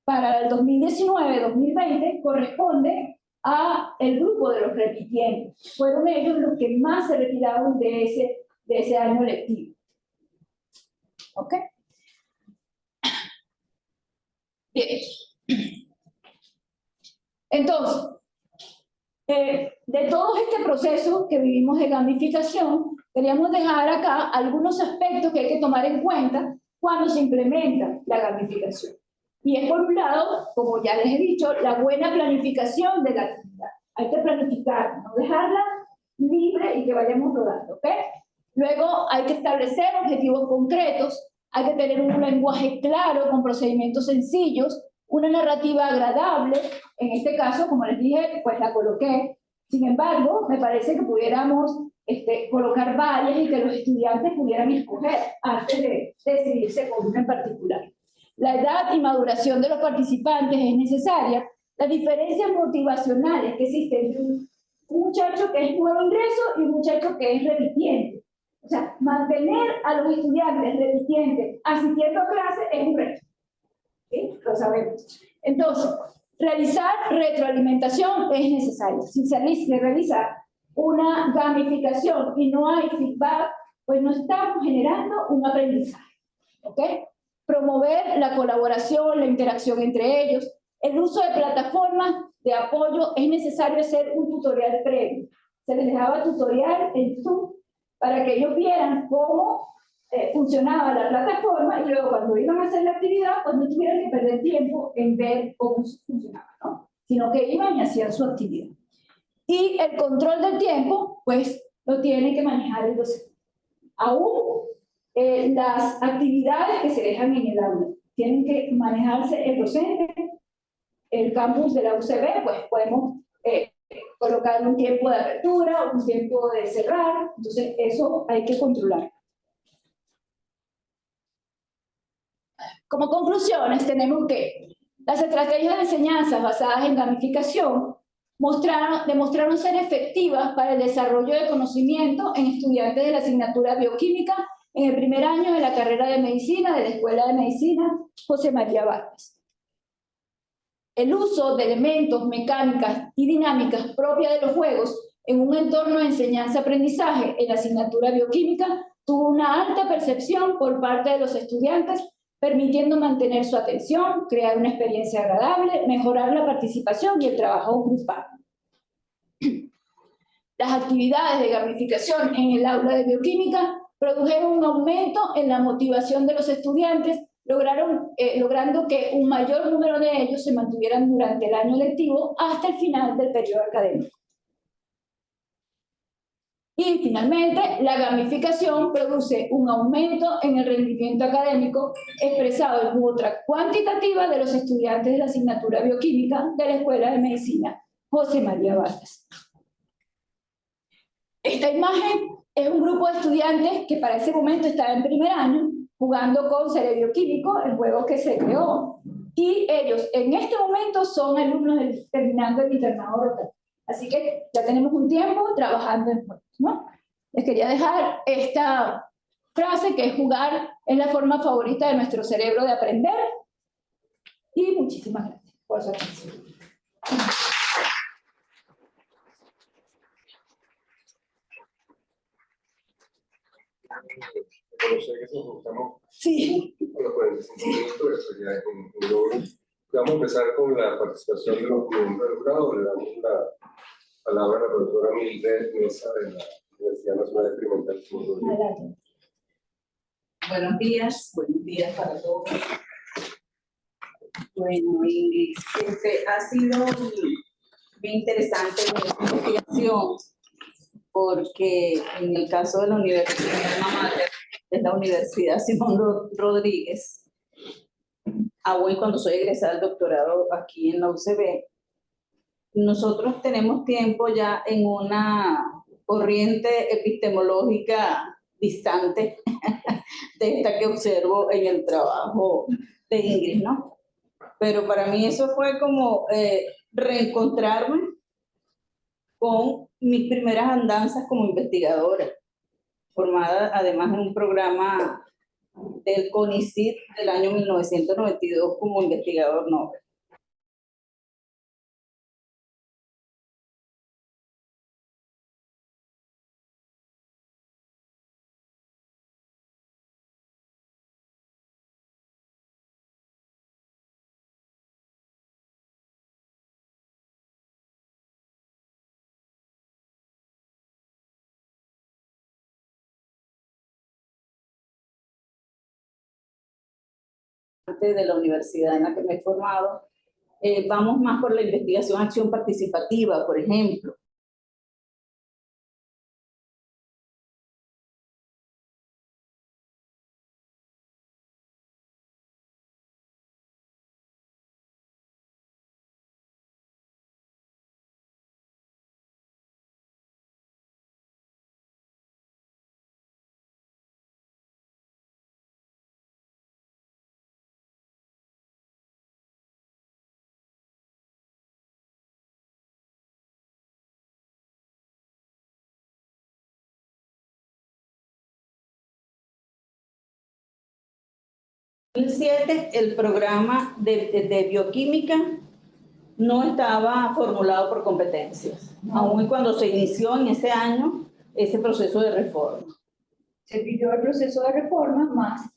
S2: para el 2019-2020 corresponde a el grupo de los repitientes. Fueron ellos los que más se retiraron de ese año lectivo. ¿Ok? Bien. Entonces, de todo este proceso que vivimos de gamificación, queríamos dejar acá algunos aspectos que hay que tomar en cuenta cuando se implementa la gamificación. Y es por un lado, como ya les he dicho, la buena planificación de la actividad. Hay que planificar, no dejarla libre y que vayamos rodando, ¿ok? Luego hay que establecer objetivos concretos, hay que tener un lenguaje claro con procedimientos sencillos, una narrativa agradable. En este caso, como les dije, pues la coloqué. Sin embargo, me parece que pudiéramos colocar varias y que los estudiantes pudieran escoger antes de decidirse con una en particular. La edad y maduración de los participantes es necesaria. Las diferencias motivacionales que existen entre un muchacho que es nuevo ingreso y un muchacho que es repitiente. O sea, mantener a los estudiantes repitientes asistiendo a clase es un reto. ¿Sí? Lo sabemos. Entonces, realizar retroalimentación es necesario. Si se realiza una gamificación y no hay feedback, pues no estamos generando un aprendizaje. ¿Ok? Promover la colaboración, la interacción entre ellos. El uso de plataformas de apoyo es necesario hacer un tutorial previo. Se les dejaba tutorial en Zoom para que ellos vieran cómo funcionaba la plataforma y luego cuando iban a hacer la actividad, pues no tuvieran que perder tiempo en ver cómo funcionaba, ¿no? Sino que iban y hacían su actividad. Y el control del tiempo, pues lo tiene que manejar el docente. Aún las actividades que se dejan en el aula tienen que manejarse el docente. El campus de la UCB, pues podemos colocar un tiempo de apertura, un tiempo de cerrar, entonces eso hay que controlar. Como conclusiones, tenemos que las estrategias de enseñanza basadas en gamificación demostraron ser efectivas para el desarrollo de conocimiento en estudiantes de la asignatura bioquímica en el primer año de la carrera de medicina de la Escuela de Medicina José María Vargas. El uso de elementos, mecánicas y dinámicas propias de los juegos en un entorno de enseñanza-aprendizaje en la asignatura bioquímica tuvo una alta percepción por parte de los estudiantes, permitiendo mantener su atención, crear una experiencia agradable, mejorar la participación y el trabajo grupal. Las actividades de gamificación en el aula de bioquímica produjeron un aumento en la motivación de los estudiantes, logrando que un mayor número de ellos se mantuvieran durante el año lectivo hasta el final del periodo académico. Y finalmente, la gamificación produce un aumento en el rendimiento académico expresado en muestra cuantitativa de los estudiantes de la asignatura bioquímica de la Escuela de Medicina José María Vargas. Esta imagen es un grupo de estudiantes que para ese momento estaba en primer año jugando con Cerebioquímico, el juego que se creó, y ellos en este momento son alumnos terminando el internado Rotario. Así que ya tenemos un tiempo trabajando en juegos, ¿no? Les quería dejar esta frase que es jugar es la forma favorita de nuestro cerebro de aprender. Y muchísimas gracias por su atención.
S1: Reconocer que nos estamos
S2: Sí.
S1: con los 45 minutos, eso ya es un logro. Vamos a empezar con la participación de los miembros del jurado. Le damos la palabra a la profesora Mildred Mesa de la Universidad Nacional Experimental.
S2: Adelante.
S3: Buenos días para todos. Bueno, ha sido bien interesante la investigación, porque en el caso de la Universidad de Alma Mater, es la Universidad Simón Rodríguez, aún cuando soy egresada del doctorado aquí en la UCB, nosotros tenemos tiempo ya en una corriente epistemológica distante de esta que observo en el trabajo de Ingrid, ¿no? Pero para mí eso fue como reencontrarme con mis primeras andanzas como investigadora, formada además en un programa del CONICYT del año 1992 como investigador Nobel. De la universidad en la que me he formado, vamos más por la investigación acción participativa, por ejemplo. En 2007 el programa de bioquímica no estaba formulado por competencias, aun cuando se inició en ese año ese proceso de reforma.
S2: Se pidió el proceso de reforma, más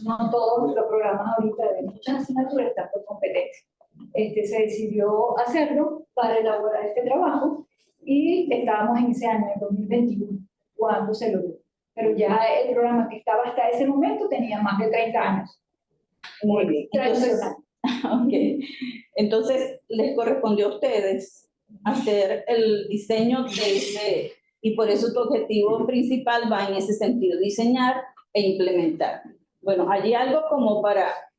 S2: no todos los programas ahorita de muchas asignaturas están por competencia. Se decidió hacerlo para elaborar este trabajo y estábamos en ese año, en 2021, cuando se logró. Pero ya el programa que estaba hasta ese momento tenía más de 30 años.
S3: Muy bien. Entonces, les correspondió a ustedes hacer el diseño de ese, y por eso tu objetivo principal va en ese sentido, diseñar e implementar. Bueno, allí algo como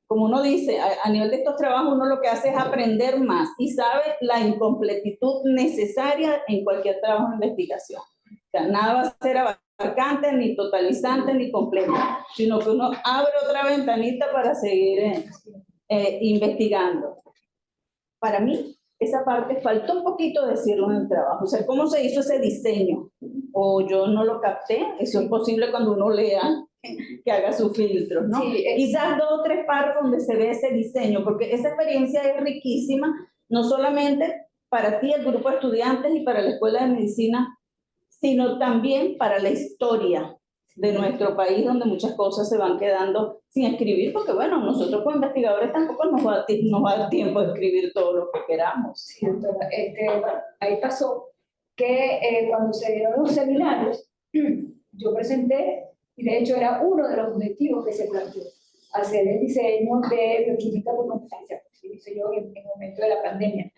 S3: uno dice, a nivel de estos trabajos uno lo que hace es aprender más y sabe la incompletitud necesaria en cualquier trabajo de investigación. O sea, nada va a ser abarcante, ni totalizante, ni completo, sino que uno abre otra ventanita para seguir investigando. Para mí, esa parte faltó un poquito decirlo en el trabajo. O sea, ¿cómo se hizo ese diseño? O yo no lo capté, eso es posible cuando uno lea, que haga sus filtros, ¿no?
S2: Sí,
S3: Quizás 2 o 3 partes donde se ve ese diseño, porque esa experiencia es riquísima, no solamente para ti, el grupo de estudiantes, y para la Escuela de Medicina, sino también para la historia de nuestro país, donde muchas cosas se van quedando sin escribir, porque bueno, nosotros como investigadores tampoco nos va a dar tiempo de escribir todo lo que queramos.
S2: Sí, doctora. Ahí pasó que cuando se dieron los seminarios, yo presenté, y de hecho era uno de los objetivos que se planteó, hacer el diseño de bioquímica por competencia, que hice yo en el momento de la pandemia.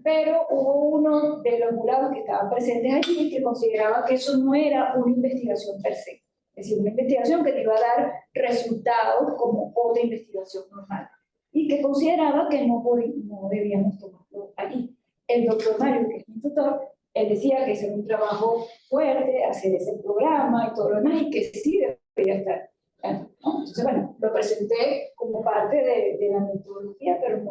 S2: Pero hubo uno de los jurados que estaban presentes allí que consideraba que eso no era una investigación per se, es decir, una investigación que te iba a dar resultados como otra investigación normal, y que consideraba que no debíamos tomarlo allí. El doctor Mario, que es mi tutor, él decía que ese era un trabajo fuerte, hacer ese programa y todo lo demás, y que sí debería estar. ¿No? Entonces, bueno, lo presenté como parte de la metodología, pero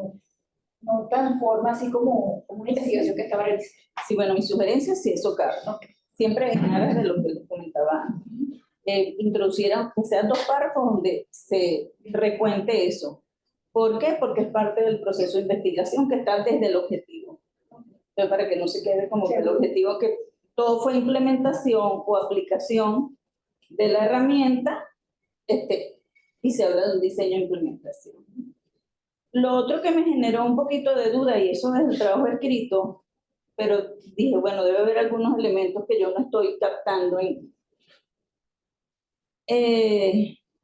S2: no tan forma así como una investigación que estaba realizando.
S3: Sí, bueno, mi sugerencia sí eso cabe, ¿no? Siempre en aras de lo que les comentaba antes, introducieran, que sean 2 párrafos donde se recuente eso. ¿Por qué? Porque es parte del proceso de investigación que está desde el objetivo. Entonces, para que no se quede como que el objetivo que todo fue implementación o aplicación de la herramienta, y se habla de un diseño e implementación. Lo otro que me generó un poquito de duda, y eso es el trabajo escrito, pero dije, bueno, debe haber algunos elementos que yo no estoy captando en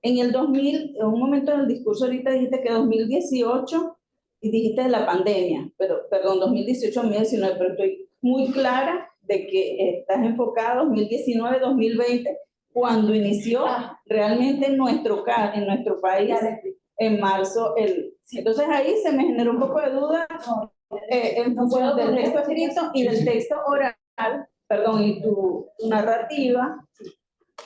S3: el 2000, en un momento en el discurso ahorita dijiste que 2018 y dijiste de la pandemia, pero perdón, 2018, 2019, pero estoy muy clara de que estás enfocado 2019, 2020, cuando inició realmente en nuestro país, en marzo. Entonces ahí se me generó un poco de duda en función del texto escrito y del texto oral, perdón, y tu narrativa.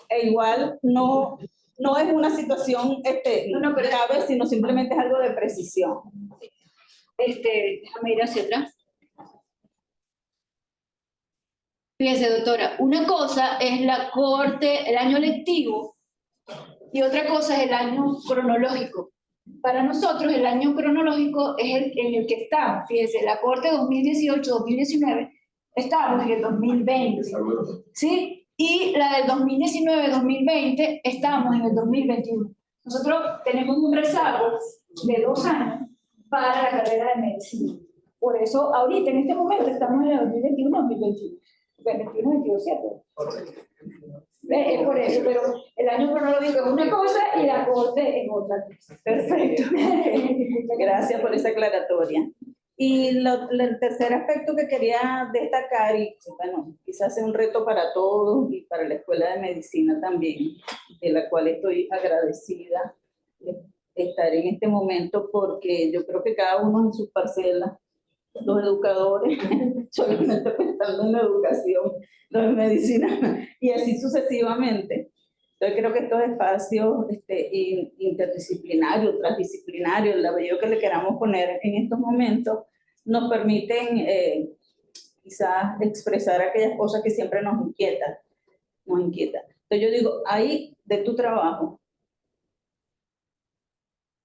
S3: e igual no es una situación
S2: No, pero-
S3: grave, sino simplemente es algo de precisión.
S2: Déjame ir hacia atrás. Fíjese, doctora, una cosa es la corte, el año lectivo, y otra cosa es el año cronológico. Para nosotros, el año cronológico es el en el que estamos. Fíjese, la corte 2018-2019, estamos en el 2020. ¿Sí? Y la del 2019-2020, estamos en el 2021. Nosotros tenemos un rezago de 2 años para la carrera de medicina. Por eso, ahorita, en este momento, estamos en el 2021-2021. 21-22, ¿cierto? Es por eso, pero el año cronológico es una cosa y la corte es otra cosa.
S3: Perfecto. Gracias por esa aclaratoria. Y el tercer aspecto que quería destacar, y bueno, quizás sea un reto para todos y para la Escuela de Medicina también, de la cual estoy agradecida de estar en este momento, porque yo creo que cada uno en su parcela, los educadores, solamente pensando en la educación, los de medicina, y así sucesivamente. Entonces creo que estos espacios interdisciplinarios, transdisciplinarios, el apellido que le queramos poner en estos momentos, nos permiten quizás expresar aquellas cosas que siempre nos inquietan. Entonces yo digo, ahí de tu trabajo,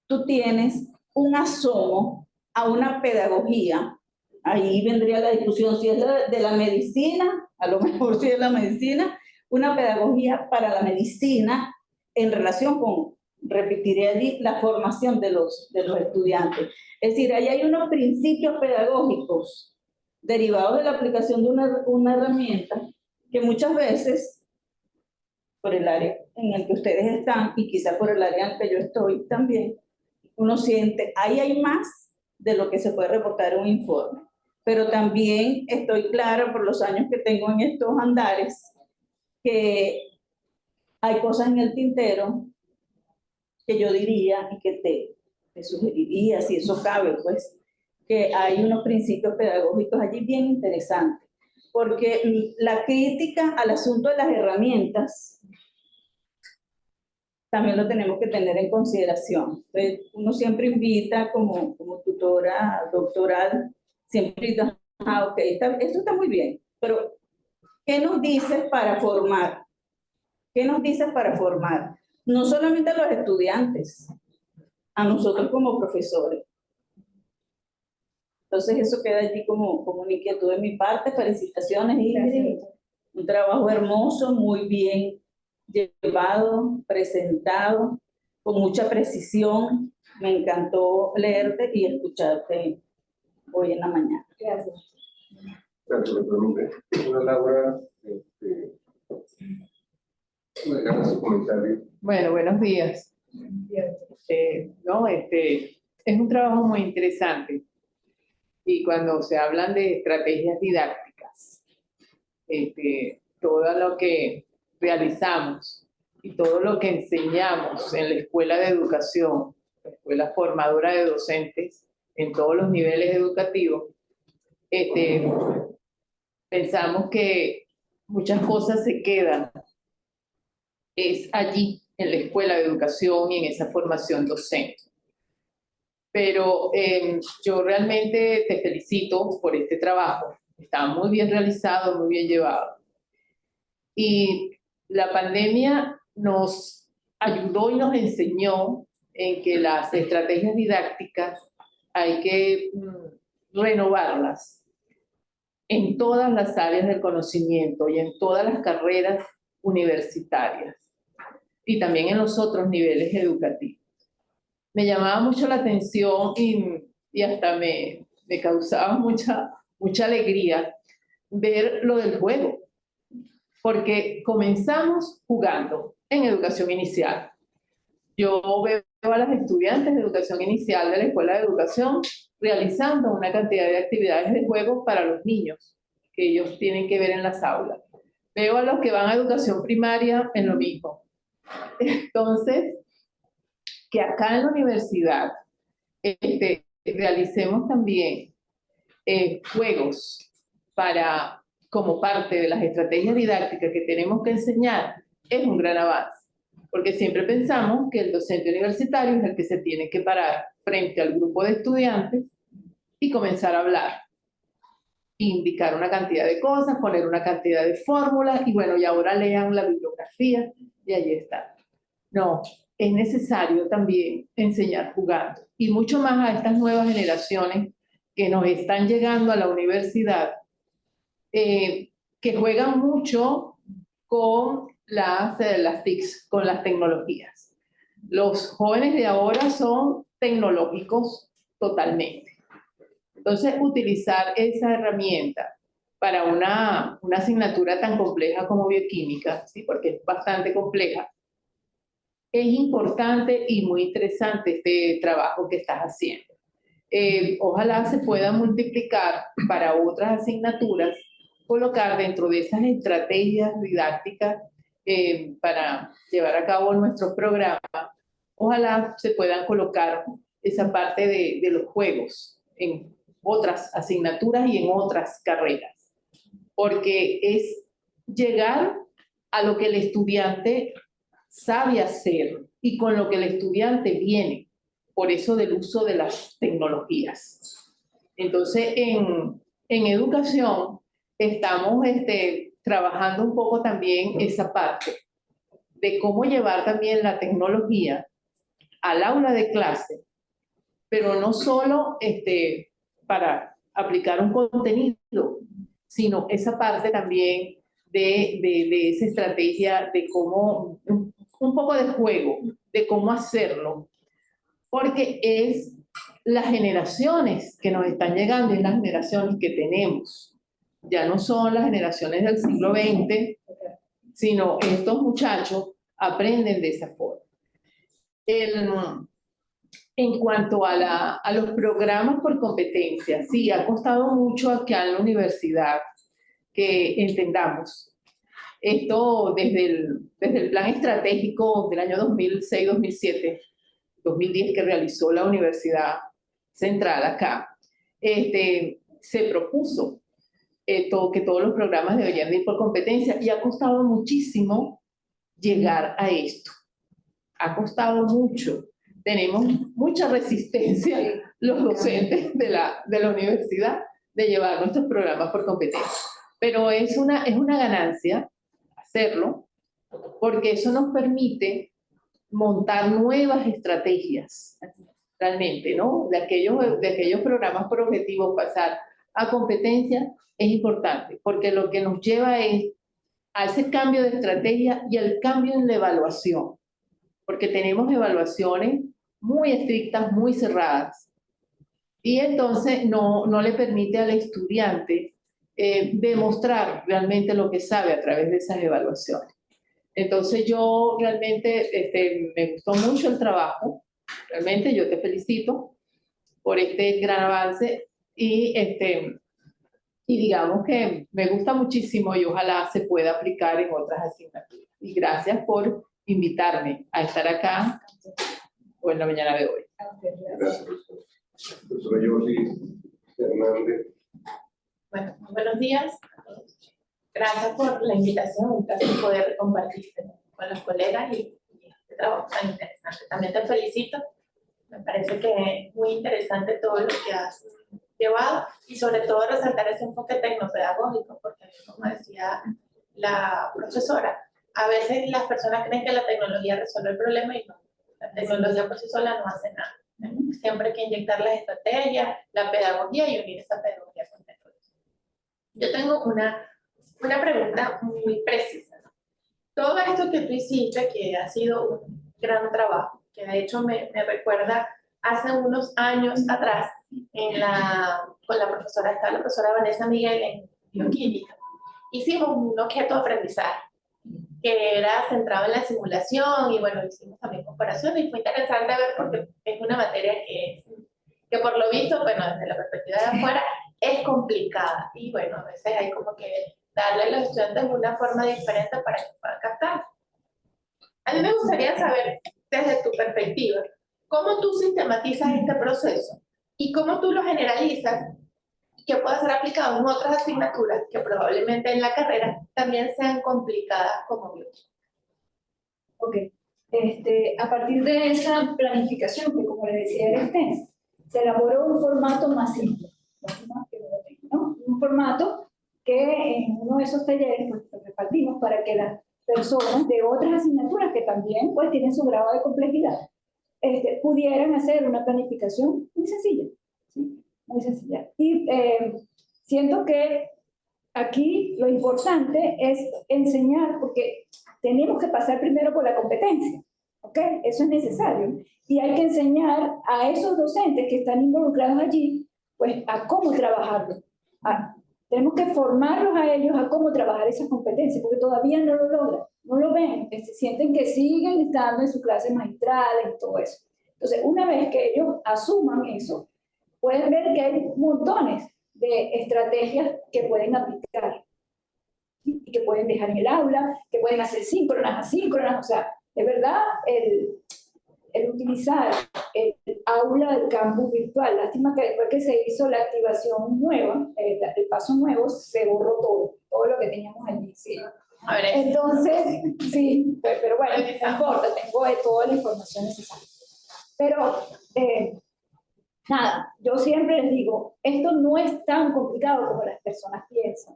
S3: tú tienes un asomo a una pedagogía. Ahí vendría la discusión si es de la medicina, a lo mejor si es la medicina, una pedagogía para la medicina en relación con, repetiré allí, la formación de los estudiantes. Es decir, ahí hay unos principios pedagógicos derivados de la aplicación de una herramienta que muchas veces, por el área en el que ustedes están y quizá por el área en el que yo estoy también, uno siente, ahí hay más de lo que se puede reportar en un informe. Pero también estoy clara por los años que tengo en estos andares que hay cosas en el tintero que yo diría y que te sugeriría, si eso cabe, pues, que hay unos principios pedagógicos allí bien interesantes. Porque la crítica al asunto de las herramientas también lo tenemos que tener en consideración. Entonces, uno siempre invita como tutora doctoral, siempre invita, ok, esto está muy bien, pero ¿qué nos dices para formar? ¿Qué nos dices para formar? No solamente a los estudiantes, a nosotros como profesores. Entonces eso queda allí como una inquietud de mi parte. Felicitaciones, Ingrid. Un trabajo hermoso, muy bien llevado, presentado, con mucha precisión. Me encantó leerte y escucharte hoy en la mañana.
S2: Gracias.
S1: Gracias, doctor. Una Laura, dígame su comentario.
S4: Bueno, buenos días. Es un trabajo muy interesante. Y cuando se hablan de estrategias didácticas, todo lo que realizamos y todo lo que enseñamos en la escuela de educación, la escuela formadora de docentes en todos los niveles educativos, pensamos que muchas cosas se quedan es allí, en la escuela de educación y en esa formación docente. Pero yo realmente te felicito por este trabajo. Está muy bien realizado, muy bien llevado. Y la pandemia nos ayudó y nos enseñó en que las estrategias didácticas hay que renovarlas en todas las áreas del conocimiento y en todas las carreras universitarias y también en los otros niveles educativos. Me llamaba mucho la atención y hasta me causaba mucha alegría ver lo del juego, porque comenzamos jugando en educación inicial. Yo veo a las estudiantes de educación inicial de la Escuela de Educación realizando una cantidad de actividades de juego para los niños que ellos tienen que ver en las aulas. Veo a los que van a educación primaria en lo mismo. Entonces, que acá en la universidad realicemos también juegos como parte de las estrategias didácticas que tenemos que enseñar, es un gran avance, porque siempre pensamos que el docente universitario es el que se tiene que parar frente al grupo de estudiantes y comenzar a hablar, indicar una cantidad de cosas, poner una cantidad de fórmulas, y bueno, y ahora lean la bibliografía, y ahí está. No, es necesario también enseñar jugando, y mucho más a estas nuevas generaciones que nos están llegando a la universidad, que juegan mucho con las TICs, con las tecnologías. Los jóvenes de ahora son tecnológicos totalmente. Entonces, utilizar esa herramienta para una asignatura tan compleja como bioquímica, ¿sí? Porque es bastante compleja, es importante y muy interesante este trabajo que estás haciendo. Ojalá se pueda multiplicar para otras asignaturas, colocar dentro de esas estrategias didácticas para llevar a cabo nuestros programas. Ojalá se puedan colocar esa parte de los juegos en otras asignaturas y en otras carreras, porque es llegar a lo que el estudiante sabe hacer y con lo que el estudiante viene, por eso del uso de las tecnologías. Entonces, en educación estamos trabajando un poco también esa parte de cómo llevar también la tecnología al aula de clase, pero no solo para aplicar un contenido, sino esa parte también de esa estrategia de cómo, un poco de juego, de cómo hacerlo, porque es las generaciones que nos están llegando y las generaciones que tenemos. Ya no son las generaciones del siglo XX, sino estos muchachos aprenden de esa forma. En cuanto a los programas por competencia, sí, ha costado mucho acá en la universidad que entendamos esto desde el plan estratégico del año 2006, 2007, 2010 que realizó la Universidad Central acá. Se propuso que todos los programas deberían ir por competencia, y ha costado muchísimo llegar a esto. Ha costado mucho. Tenemos mucha resistencia los docentes de la universidad de llevar nuestros programas por competencia. Pero es una ganancia hacerlo, porque eso nos permite montar nuevas estrategias, realmente, ¿no? De aquellos programas por objetivos, pasar a competencia es importante, porque lo que nos lleva es a ese cambio de estrategia y al cambio en la evaluación, porque tenemos evaluaciones muy estrictas, muy cerradas, y entonces no le permite al estudiante demostrar realmente lo que sabe a través de esas evaluaciones. Entonces yo realmente me gustó mucho el trabajo, realmente yo te felicito por este gran avance, y digamos que me gusta muchísimo y ojalá se pueda aplicar en otras asignaturas. Y gracias por invitarme a estar acá o en la mañana de hoy.
S1: Gracias, profesora. Profesora Yoli Hernández.
S5: Bueno, muy buenos días a todos. Gracias por la invitación, un placer poder compartir con los colegas y este trabajo tan interesante. También te felicito, me parece que es muy interesante todo lo que has llevado y sobre todo resaltar ese enfoque tecnopedagógico, porque como decía la profesora, a veces las personas creen que la tecnología resuelve el problema y no, la tecnología por sí sola no hace nada. Siempre hay que inyectar las estrategias, la pedagogía y unir esa pedagogía con tecnología. Yo tengo una pregunta muy precisa, ¿no? Todo esto que tú hiciste, que ha sido un gran trabajo, que de hecho me recuerda hace unos años atrás con la profesora Vanessa Miguel en bioquímica, hicimos un objeto de aprendizaje que era centrado en la simulación y bueno, hicimos también comparaciones y fue interesante ver porque es una materia que por lo visto, bueno, desde la perspectiva de afuera, es complicada y bueno, a veces hay como que darle a los estudiantes una forma diferente para que puedan captar. A mí me gustaría saber, desde tu perspectiva, cómo tú sistematizas este proceso y cómo tú lo generalizas y que pueda ser aplicado en otras asignaturas que probablemente en la carrera también sean complicadas como bioquímica.
S2: Ok. A partir de esa planificación, que como les decía era extensa, se elaboró un formato más simple. Lástima que no lo tengo, ¿no? Un formato que en uno de esos talleres pues, lo repartimos para que las personas de otras asignaturas que también pues, tienen su grado de complejidad pudieran hacer una planificación muy sencilla, ¿sí? Muy sencilla. Y siento que aquí lo importante es enseñar, porque tenemos que pasar primero por la competencia, ¿ok? Eso es necesario. Y hay que enseñar a esos docentes que están involucrados allí, pues, a cómo trabajarlo. Tenemos que formarlos a ellos a cómo trabajar esas competencias, porque todavía no lo logran, no lo ven, se sienten que siguen estando en su clase magistral y todo eso. Entonces, una vez que ellos asuman eso, pueden ver que hay montones de estrategias que pueden aplicar, ¿sí? Y que pueden dejar en el aula, que pueden hacer síncronas, asíncronas, o sea, de verdad, el utilizar el aula del campus virtual. Lástima que después que se hizo la activación nueva, el paso nuevo, se borró todo lo que teníamos allí. ¿Sí?
S5: A ver,
S2: Entonces, sí, pero bueno, no importa, tengo toda la información necesaria. Pero, nada, yo siempre les digo, esto no es tan complicado como las personas piensan.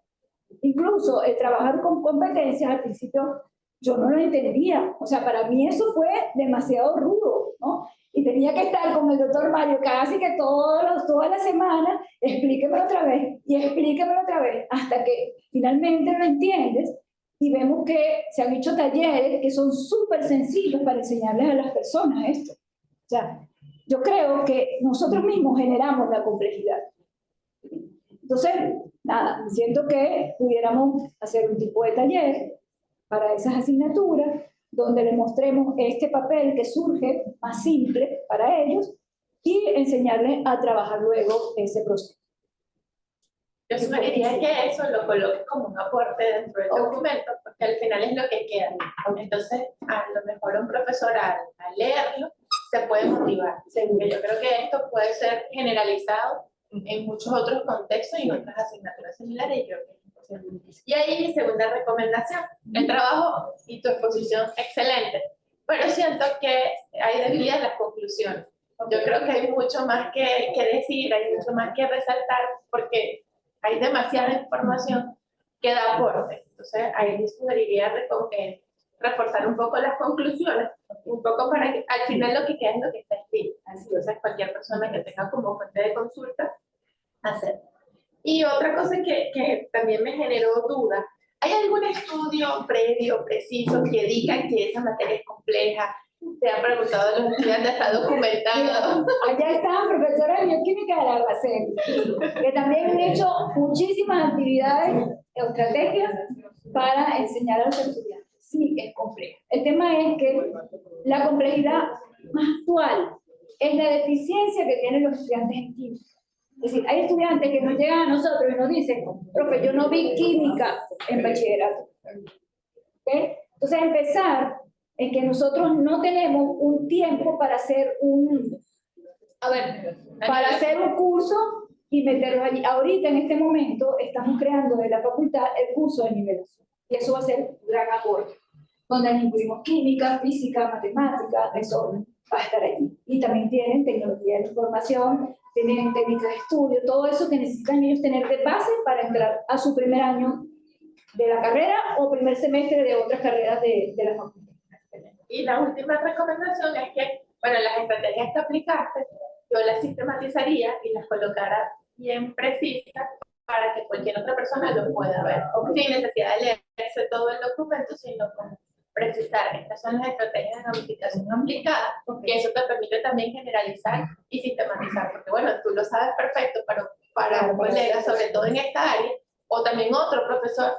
S2: Incluso el trabajar con competencias al principio yo no lo entendía, o sea, para mí eso fue demasiado rudo, ¿no? Y tenía que estar con el doctor Mario casi que toda la semana, explíquemelo otra vez y explíquemelo otra vez, hasta que finalmente lo entiendes y vemos que se han hecho talleres que son súper sencillos para enseñarles a las personas esto. O sea, yo creo que nosotros mismos generamos la complejidad. Entonces, nada, siento que pudiéramos hacer un tipo de taller para esas asignaturas, donde les mostremos este papel que surge más simple para ellos y enseñarles a trabajar luego ese proceso.
S5: yo sugeriría que eso lo coloques como un aporte dentro del documento, porque al final es lo que queda. Entonces, a lo mejor un profesor al leerlo se puede motivar. Porque yo creo que esto puede ser generalizado en muchos otros contextos y en otras asignaturas similares. Y yo creo que es posible. Y ahí mi segunda recomendación, el trabajo y tu exposición excelente, pero siento que hay debilidades en las conclusiones. Yo creo que hay mucho más que decir, hay mucho más que resaltar, porque hay demasiada información que da aporte. Entonces, ahí sugeriría reforzar un poco las conclusiones, un poco para que al final lo que queda es lo que está escrito. Entonces, cualquier persona que tenga como fuente de consulta, hacer. Y otra cosa que también me generó duda, ¿hay algún estudio previo, preciso, que diga que esa materia es compleja? Se han preguntado a los estudiantes, está documentado.
S2: Allá están profesores de bioquímica de la Albacete, que también han hecho muchísimas actividades o estrategias para enseñar a los estudiantes. Sí, es complejo. El tema es que la complejidad más actual es la deficiencia que tienen los estudiantes en química. Es decir, hay estudiantes que nos llegan a nosotros y nos dicen, profe, yo no vi química en bachillerato. ¿Okay? Entonces, empezar en que nosotros no tenemos un tiempo para hacer para hacer un curso y meterlo allí. Ahorita, en este momento, estamos creando de la facultad el curso de nivelación. Y eso va a ser un gran aporte, donde incluimos química, física, matemática, eso va a estar allí. Y también tienen tecnología de información, tienen técnicas de estudio, todo eso que necesitan ellos tener de base para entrar a su primer año de la carrera o primer semestre de otras carreras de la facultad.
S5: Y la última recomendación es que, bueno, las estrategias que aplicaste, yo las sistematizaría y las colocara bien precisas para que cualquier otra persona lo pueda ver, sin necesidad de leerse todo el documento, sino con precisar estas son las estrategias de gamificación aplicada, que eso te permite también generalizar y sistematizar, porque bueno, tú lo sabes perfecto, pero para un colega, sobre todo en esta área, o también otro profesor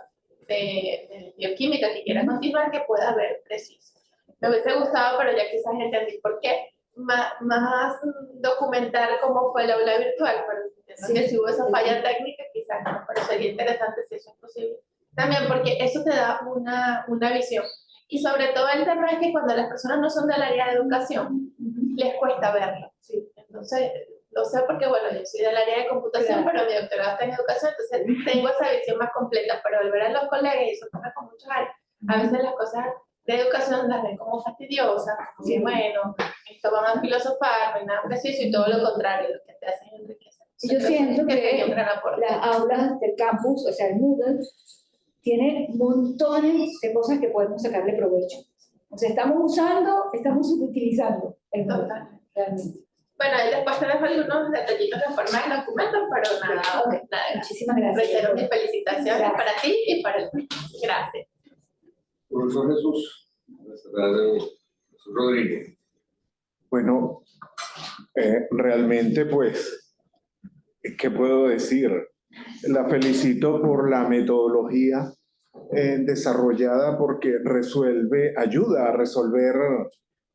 S5: de bioquímica que quiera continuar, que pueda ver preciso. Me hubiese gustado, pero ya quizás entendí por qué, más documentar cómo fue el aula virtual, pero sí, si hubo esa falla técnica, quizás no, pero sería interesante si eso es posible. También porque eso te da una visión. Y sobre todo el tema es que cuando las personas no son del área de educación, les cuesta verlo. ¿Sí? Entonces, lo sé porque, bueno, yo soy del área de computación, claro, pero mi doctorado está en educación, entonces tengo esa visión más completa, pero al ver a los colegas, y eso pasa con muchos áreas, a veces las cosas de educación las ven como fastidiosas, como que bueno, esto van a filosofar, no hay nada preciso y todo lo contrario, lo que te hacen es enriquecer.
S2: Y yo siento que
S5: sería un gran aporte.
S2: las aulas del campus, o sea, el Moodle, tiene montones de cosas que podemos sacarle provecho. O sea, estamos utilizando el Moodle,
S5: Total.
S2: realmente.
S5: Bueno, ahí después te dejo algunos detallitos de forma de documentos, pero nada,
S2: Ok,
S5: nada.
S2: muchísimas gracias.
S5: Reitero mis felicitaciones
S2: Gracias.
S5: para ti y para el país. Gracias.
S1: Profesor Jesús, Jesús Rodríguez.
S6: Bueno, realmente pues, ¿qué puedo decir? La felicito por la metodología desarrollada porque ayuda a resolver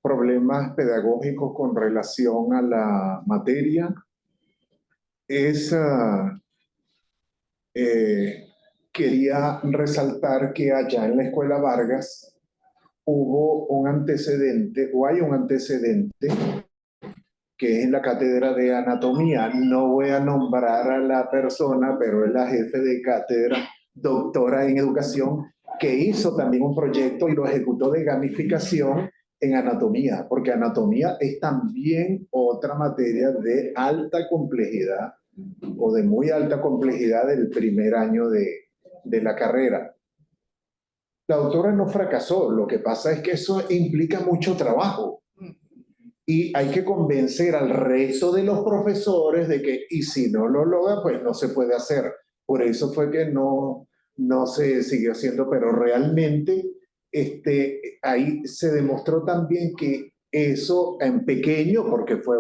S6: problemas pedagógicos con relación a la materia. Quería resaltar que allá en la Escuela Vargas hubo un antecedente, o hay un antecedente, que es en la cátedra de anatomía. No voy a nombrar a la persona, pero es la jefe de cátedra, doctora en educación, que hizo también un proyecto y lo ejecutó de gamificación en anatomía, porque anatomía es también otra materia de alta complejidad o de muy alta complejidad del primer año de la carrera. La autora no fracasó, lo que pasa es que eso implica mucho trabajo. Y hay que convencer al resto de los profesores de que, y si no lo logra, pues no se puede hacer. Por eso fue que no se siguió haciendo, pero realmente ahí se demostró también que eso en pequeño, porque fue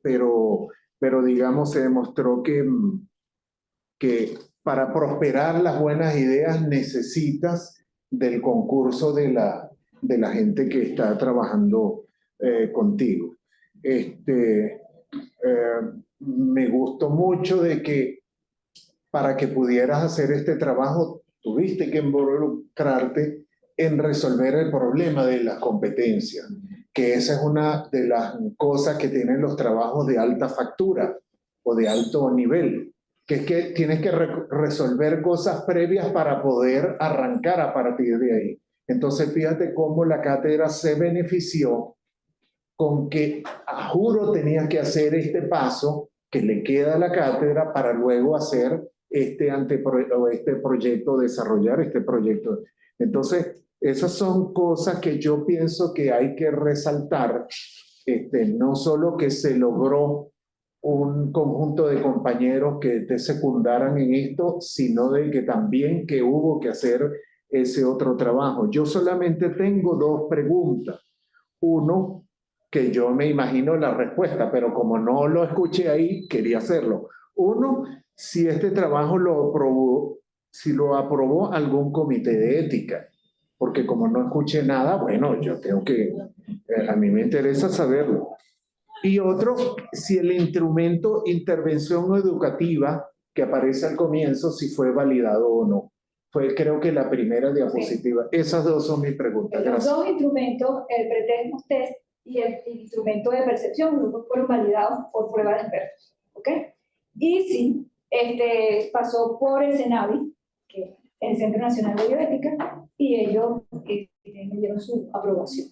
S6: pero digamos, se demostró que para prosperar las buenas ideas necesitas del concurso de la gente que está trabajando contigo. Me gustó mucho de que para que pudieras hacer este trabajo tuviste que involucrarte en resolver el problema de las competencias, que esa es una de las cosas que tienen los trabajos de alta factura o de alto nivel, que es que tienes que resolver cosas previas para poder arrancar a partir de ahí. Entonces fíjate cómo la cátedra se benefició con que a juro tenías que hacer este paso que le queda a la cátedra para luego hacer este proyecto, desarrollar este proyecto. Entonces, esas son cosas que yo pienso que hay que resaltar, no solo que se logró un conjunto de compañeros que te secundaran en esto, sino de que también que hubo que hacer ese otro trabajo. Yo solamente tengo dos preguntas. Uno, que yo me imagino la respuesta, pero como no lo escuché ahí, quería hacerlo. Uno, si este trabajo si lo aprobó algún comité de ética, porque como no escuché nada, bueno, yo tengo que, a mí me interesa saberlo. Y otro, si el instrumento intervención educativa que aparece al comienzo, si fue validado o no. Fue creo que la primera diapositiva. Okay. Esas dos son mis preguntas.
S2: Los dos instrumentos, el pretest test y el instrumento de percepción, los dos fueron validados por prueba de expertos. ¿Ok? Y sí, pasó por el CENAVI, que es el Centro Nacional de Bioética, y ellos me dieron su aprobación.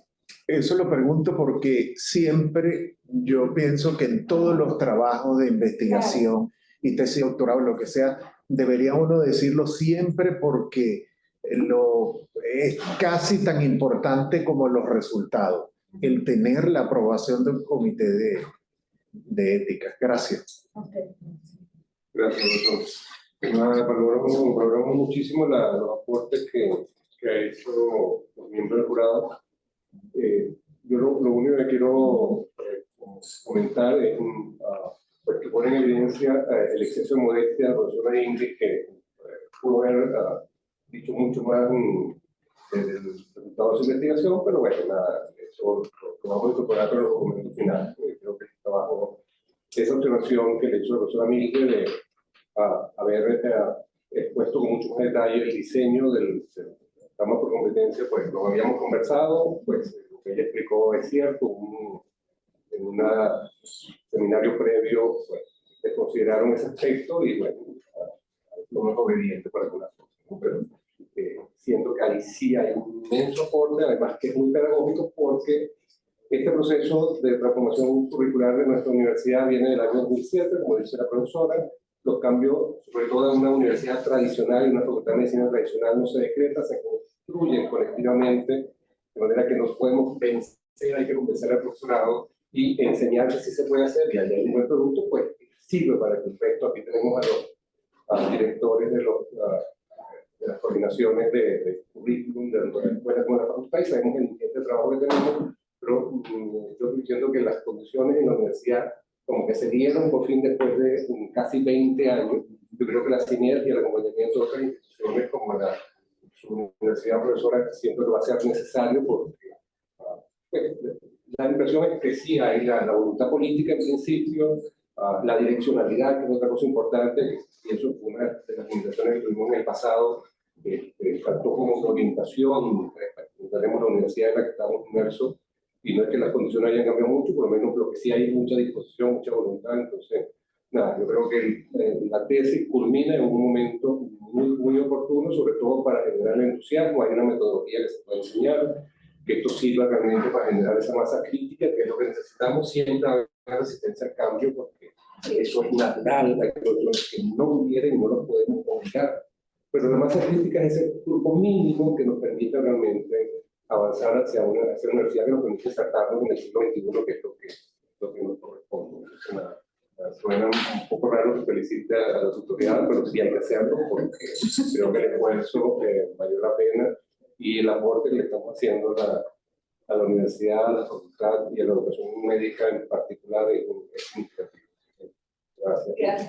S6: Eso lo pregunto porque siempre yo pienso que en todos los trabajos de investigación y tesis doctorado, lo que sea, debería uno decirlo siempre porque es casi tan importante como los resultados, el tener la aprobación del comité de ética. Gracias.
S2: Okay.
S1: Gracias, doctor. Valoramos muchísimo los aportes que ha hecho los miembros del jurado. Yo lo único que quiero comentar es pues que pone en evidencia el exceso de modestia de la profesora Ingrid, que pudo haber dicho mucho más del resultado de su investigación, pero bueno, nada, eso lo vamos a incorporar con los documentos finales. Creo que el trabajo, esa observación que le hizo la profesora Ingrid de haber expuesto con mucho más detalle el diseño del estamos por competencia, pues lo habíamos conversado, pues lo que ella explicó es cierto, en un seminario previo, pues se consideraron ese aspecto y bueno, lo más obediente para algunas cosas, ¿no? Pero siento que ahí sí hay un inmenso aporte, además que es muy pedagógico, porque este proceso de transformación curricular de nuestra universidad viene del año 2007, como dice la profesora. Los cambios, sobre todo en una universidad tradicional y una facultad de medicina tradicional, no se decretan, se construyen colectivamente, de manera que nos podemos vencer, hay que convencer al profesorado y enseñar que sí se puede hacer, y allá hay un buen producto, pues sirve para el efecto. Aquí tenemos a los directores de las coordinaciones de currículum, de la escuela como de la facultad, y sabemos el nivel de trabajo que tenemos, pero yo estoy diciendo que las condiciones en la universidad como que se dieron por fin después de casi 20 años. Yo creo que la sinergia y el acompañamiento de otras instituciones como su universidad profesora siento que va a ser necesario, porque pues, la impresión es que sí hay la voluntad política en principio, la direccionalidad, que es otra cosa importante, y eso fue una de las limitaciones que tuvimos en el pasado, faltó como orientación. Tenemos la universidad en la que estamos inmersos, y no es que las condiciones hayan cambiado mucho, por lo menos lo que sí hay mucha disposición, mucha voluntad. Entonces, nada, yo creo que la tesis culmina en un momento muy oportuno, sobre todo para generar el entusiasmo. Hay una metodología que se puede enseñar, que esto sirva realmente para generar esa masa crítica, que es lo que necesitamos. Siempre haber resistencia al cambio, porque eso es natural, hay otros que no quieren, no los podemos obligar. Pero la masa crítica es ese grupo mínimo que nos permite realmente avanzar hacia una universidad que nos permite tratarnos en el siglo XXI, que es lo que nos corresponde. Suena un poco raro que felicite a las autoridades, pero sí hay que hacerlo, porque creo que el esfuerzo valió la pena, y el aporte que le estamos haciendo a la universidad, a la facultad y a la educación médica en particular es significativo. Gracias.